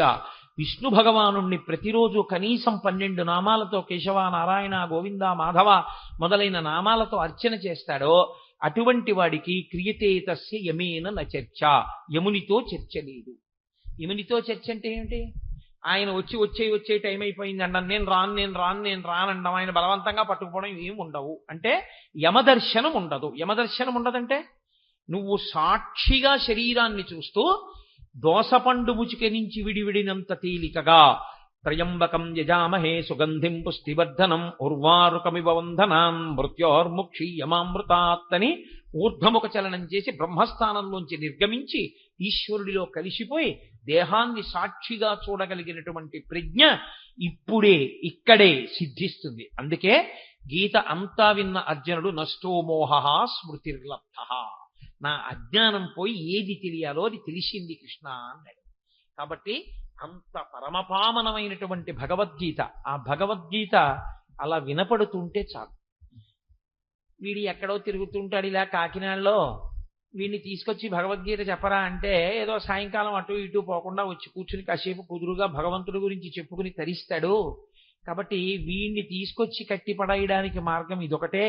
[SPEAKER 1] విష్ణు భగవానుణ్ణి ప్రతిరోజు కనీసం 12 నామాలతో కేశవ నారాయణ గోవింద మాధవ మొదలైన నామాలతో అర్చన చేస్తాడో, అటువంటి వాడికి క్రియతే తస్య యమేన నచర్చ, యమునితో చర్చ లేదు. యమునితో చర్చ అంటే ఏమిటి? ఆయన వచ్చే టైం అయిపోయింది అండం, నేను రానండం, ఆయన బలవంతంగా పట్టుకుపోవడం ఏమి ఉండవు. అంటే యమదర్శనం ఉండదు. యమదర్శనం ఉండదంటే నువ్వు సాక్షిగా శరీరాన్ని చూస్తూ దోసపండు ముచిక నుంచి విడివిడినంత తేలికగా త్రయంబకం యజామహే సుగంధిం పుష్టివర్ధనం ఉర్వారుకమివ వంధనాన్ మృత్యోర్ముక్షీయమామృతాత్తని ఊర్ధ్వముఖ చలనం చేసి బ్రహ్మస్థానంలోంచి నిర్గమించి ఈశ్వరుడిలో కలిసిపోయి దేహాన్ని సాక్షిగా చూడగలిగినటువంటి ప్రజ్ఞ ఇప్పుడే ఇక్కడే సిద్ధిస్తుంది. అందుకే గీత అంతా విన్న అర్జునుడు నష్టో మోహ స్మృతిర్లబ్ధ, నా అజ్ఞానం పోయి ఏది తెలియాలో అది తెలిసింది కృష్ణ అన్నాడు. కాబట్టి అంత పరమపావనమైనటువంటి భగవద్గీత, ఆ భగవద్గీత అలా వినపడుతుంటే చాలు. వీడు ఎక్కడో తిరుగుతుంటాడు ఇలా కాకినాడలో, వీడిని తీసుకొచ్చి భగవద్గీత చెప్పరా అంటే ఏదో సాయంకాలం అటు ఇటు పోకుండా వచ్చి కూర్చుని కాసేపు కుదురుగా భగవంతుడి గురించి చెప్పుకుని తరిస్తాడు. కాబట్టి వీడిని తీసుకొచ్చి కట్టి పడేయడానికి మార్గం ఇదొకటే.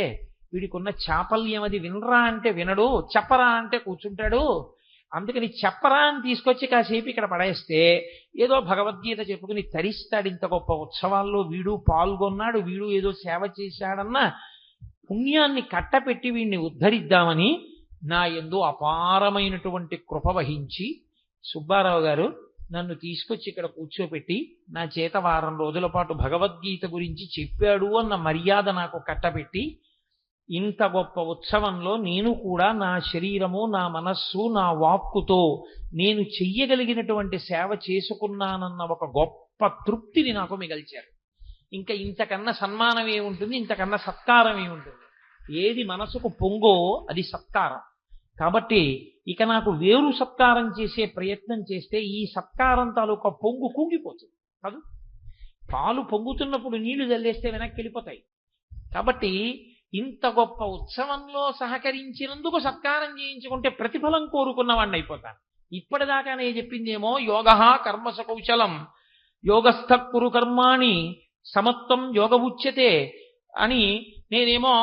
[SPEAKER 1] వీడికి ఉన్న చాపల్యం అది, వినరా అంటే వినడు, చెప్పరా అంటే కూర్చుంటాడు. అందుకని చెప్పరా అని తీసుకొచ్చి కాసేపు ఇక్కడ పడేస్తే ఏదో భగవద్గీత చెప్పుకుని తరిస్తాడు. ఇంత గొప్ప ఉత్సవాల్లో వీడు పాల్గొన్నాడు, వీడు ఏదో సేవ చేశాడన్న పుణ్యాన్ని కట్టపెట్టి వీడిని ఉద్ధరిద్దామని నా యందు అపారమైనటువంటి కృప వహించి సుబ్బారావు గారు నన్ను తీసుకొచ్చి ఇక్కడ కూర్చోపెట్టి నా చేత వారం రోజుల పాటు భగవద్గీత గురించి చెప్పాడు అన్న మర్యాద నాకు కట్టపెట్టి, ఇంత గొప్ప ఉత్సవంలో నేను కూడా నా శరీరము, నా మనస్సు, నా వాక్కుతో నేను చెయ్యగలిగినటువంటి సేవ చేసుకున్నానన్న ఒక గొప్ప తృప్తిని నాకు మిగల్చారు. ఇంకా ఇంతకన్నా సన్మానం ఏముంటుంది, ఇంతకన్నా సత్కారం ఏముంటుంది? ఏది మనసుకు పొంగో అది సత్కారం. కాబట్టి ఇక నాకు వేరు సత్కారం చేసే ప్రయత్నం చేస్తే ఈ సత్కారం తాలూకా పొంగు కుంగిపోతుంది కాదు. పాలు పొంగుతున్నప్పుడు నీళ్లు జల్లేస్తే వెనక్కి వెళ్ళిపోతాయి. కాబట్టి ఇంత గొప్ప ఉత్సవంలో సహకరించినందుకు సత్కారం చేయించుకుంటే ప్రతిఫలం కోరుకున్నవాడిని అయిపోతాను. ఇప్పటిదాకా నేను చెప్పిందేమో యోగ కర్మస కౌశలం యోగస్థ కురు కర్మాణి సమత్వం యోగ ఉచ్యతే అని, నేనేమో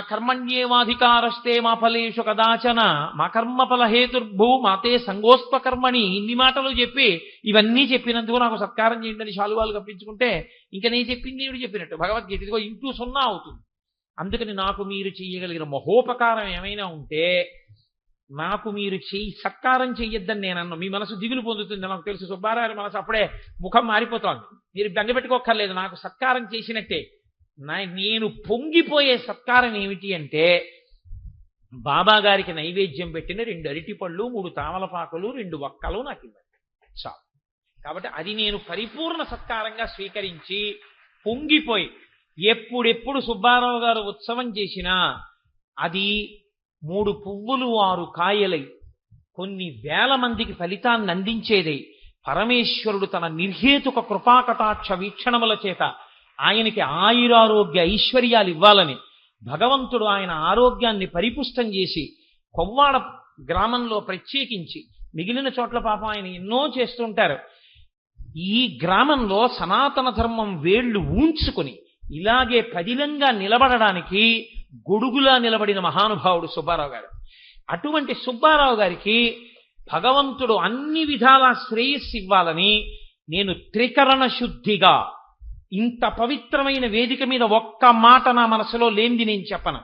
[SPEAKER 1] కర్మణ్యేవాధికారస్తే మా ఫలేషు కదాచన మా కర్మఫల హేతుర్భూ మాతే సంగోస్త్వ కర్మణి, ఇన్ని మాటలు చెప్పి ఇవన్నీ చెప్పినందుకు నాకు సత్కారం చేయండి అని శాలువాలు కప్పించుకుంటే ఇంకా నేను చెప్పింది ఏమిటి చెప్పినట్టు? భగవద్గీత ఇదిగో ఇంటూ 0 అవుతుంది. అందుకని నాకు మీరు చెయ్యగలిగిన మహోపకారం ఏమైనా ఉంటే నాకు మీరు సత్కారం చెయ్యొద్దని నేనన్నా. మీ మనసు దిగులు పొందుతుంది నాకు తెలుసు. సుబ్బారావు మనసు అప్పుడే ముఖం మారిపోతోంది. మీరు బెంగపెట్టుకోక్కర్లేదు, నాకు సత్కారం చేసినట్టే. నేను పొంగిపోయే సత్కారం ఏమిటి అంటే, బాబా గారికి నైవేద్యం పెట్టిన 2 అరటిపళ్ళు, 3 తామలపాకులు, 2 వక్కలు నాకు ఇవ్వండి చాలు. కాబట్టి అది నేను పరిపూర్ణ సత్కారంగా స్వీకరించి పొంగిపోయి, ఎప్పుడెప్పుడు సుబ్బారావు గారు ఉత్సవం చేసినా అది 3 పువ్వులు 6 కాయలై కొన్ని వేల మందికి ఫలితాన్ని అందించేదై పరమేశ్వరుడు తన నిర్హేతుక కృపాకటాక్ష వీక్షణముల చేత ఆయనకి ఆయురారోగ్య ఐశ్వర్యాలు ఇవ్వాలని భగవంతుడు ఆయన ఆరోగ్యాన్ని పరిపుష్టం చేసి కొవ్వాడ గ్రామంలో ప్రత్యేకించి, మిగిలిన చోట్ల పాపం ఆయన ఎన్నో చేస్తుంటారు, ఈ గ్రామంలో సనాతన ధర్మం వేళ్లు ఊంచుకుని ఇలాగే పదిలంగా నిలబడడానికి గొడుగులా నిలబడిన మహానుభావుడు సుబ్బారావు గారు. అటువంటి సుబ్బారావు గారికి భగవంతుడు అన్ని విధాల శ్రేయస్సు ఇవ్వాలని నేను త్రికరణ శుద్ధిగా ఇంత పవిత్రమైన వేదిక మీద ఒక్క మాట నా మనసులో లేనిది నేను చెప్పను.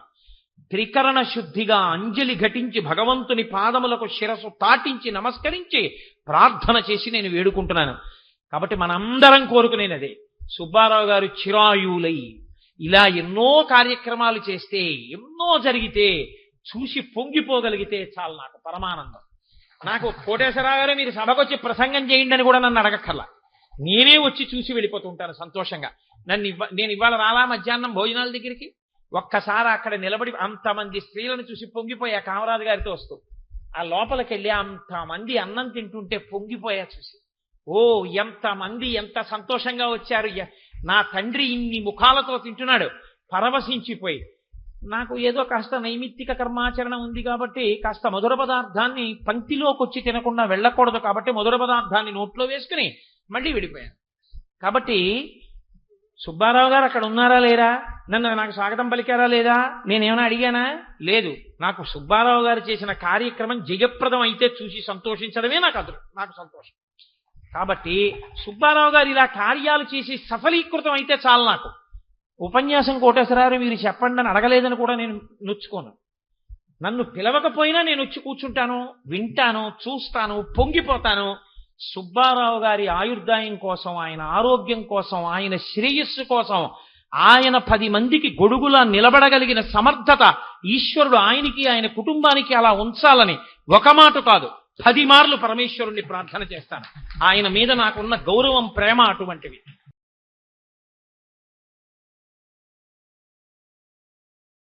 [SPEAKER 1] త్రికరణ శుద్ధిగా అంజలి ఘటించి భగవంతుని పాదములకు శిరస్సు తాటించి నమస్కరించి ప్రార్థన చేసి నేను వేడుకుంటున్నాను. కాబట్టి మనందరం కోరుకునేది సుబ్బారావు గారు చిరాయువులై ఇలా ఎన్నో కార్యక్రమాలు చేస్తే, ఎన్నో జరిగితే చూసి పొంగిపోగలిగితే చాలు నాకు పరమానందం. నాకు కోటేశ్వరరావు గారు మీరు సభకొచ్చి ప్రసంగం చేయండి అని కూడా నన్ను అడగక్కర్లా, నేనే వచ్చి చూసి వెళ్ళిపోతుంటాను సంతోషంగా. నేను ఇవాళ రాలా మధ్యాహ్నం భోజనాల దగ్గరికి, ఒక్కసారి అక్కడ నిలబడి అంతమంది స్త్రీలను చూసి పొంగిపోయా కామరాజు గారితో వస్తూ. ఆ లోపలికి వెళ్ళి అంతమంది అన్నం తింటుంటే పొంగిపోయా చూసి. ఓ ఎంతమంది ఎంత సంతోషంగా వచ్చారు, నా తండ్రి ఇన్ని ముఖాలతో తింటున్నాడు పరవశించిపోయి. నాకు ఏదో కాస్త నైమిత్తిక కర్మాచరణ ఉంది కాబట్టి కాస్త మధుర పదార్థాన్ని పంక్తిలోకి వచ్చి తినకుండా వెళ్ళకూడదు కాబట్టి మధుర పదార్థాన్ని నోట్లో వేసుకుని మళ్ళీ విడిపోయాను. కాబట్టి సుబ్బారావు గారు అక్కడ ఉన్నారా లేరా, నాకు స్వాగతం పలికారా లేదా, నేనేమైనా అడిగానా? లేదు. నాకు సుబ్బారావు గారు చేసిన కార్యక్రమం జయప్రదం అయితే చూసి సంతోషించడమే నాకు సంతోషం. కాబట్టి సుబ్బారావు గారు ఇలా కార్యాలు చేసి సఫలీకృతం అయితే చాలు నాకు. ఉపన్యాసం కోటేశ్వరరావు మీరు చెప్పండి అని అడగలేదని కూడా నేను నొచ్చుకోను. నన్ను పిలవకపోయినా నేను వచ్చి కూర్చుంటాను, వింటాను, చూస్తాను, పొంగిపోతాను. సుబ్బారావు గారి ఆయుర్దాయం కోసం, ఆయన ఆరోగ్యం కోసం, ఆయన శ్రేయస్సు కోసం, ఆయన 10 మందికి గొడుగులా నిలబడగలిగిన సమర్థత ఈశ్వరుడు ఆయనకి ఆయన కుటుంబానికి అలా ఉంచాలని ఒక మాట కాదు 10 మార్లు పరమేశ్వరుణ్ణి ప్రార్థన చేస్తాను. ఆయన మీద నాకున్న గౌరవం, ప్రేమ అటువంటివి.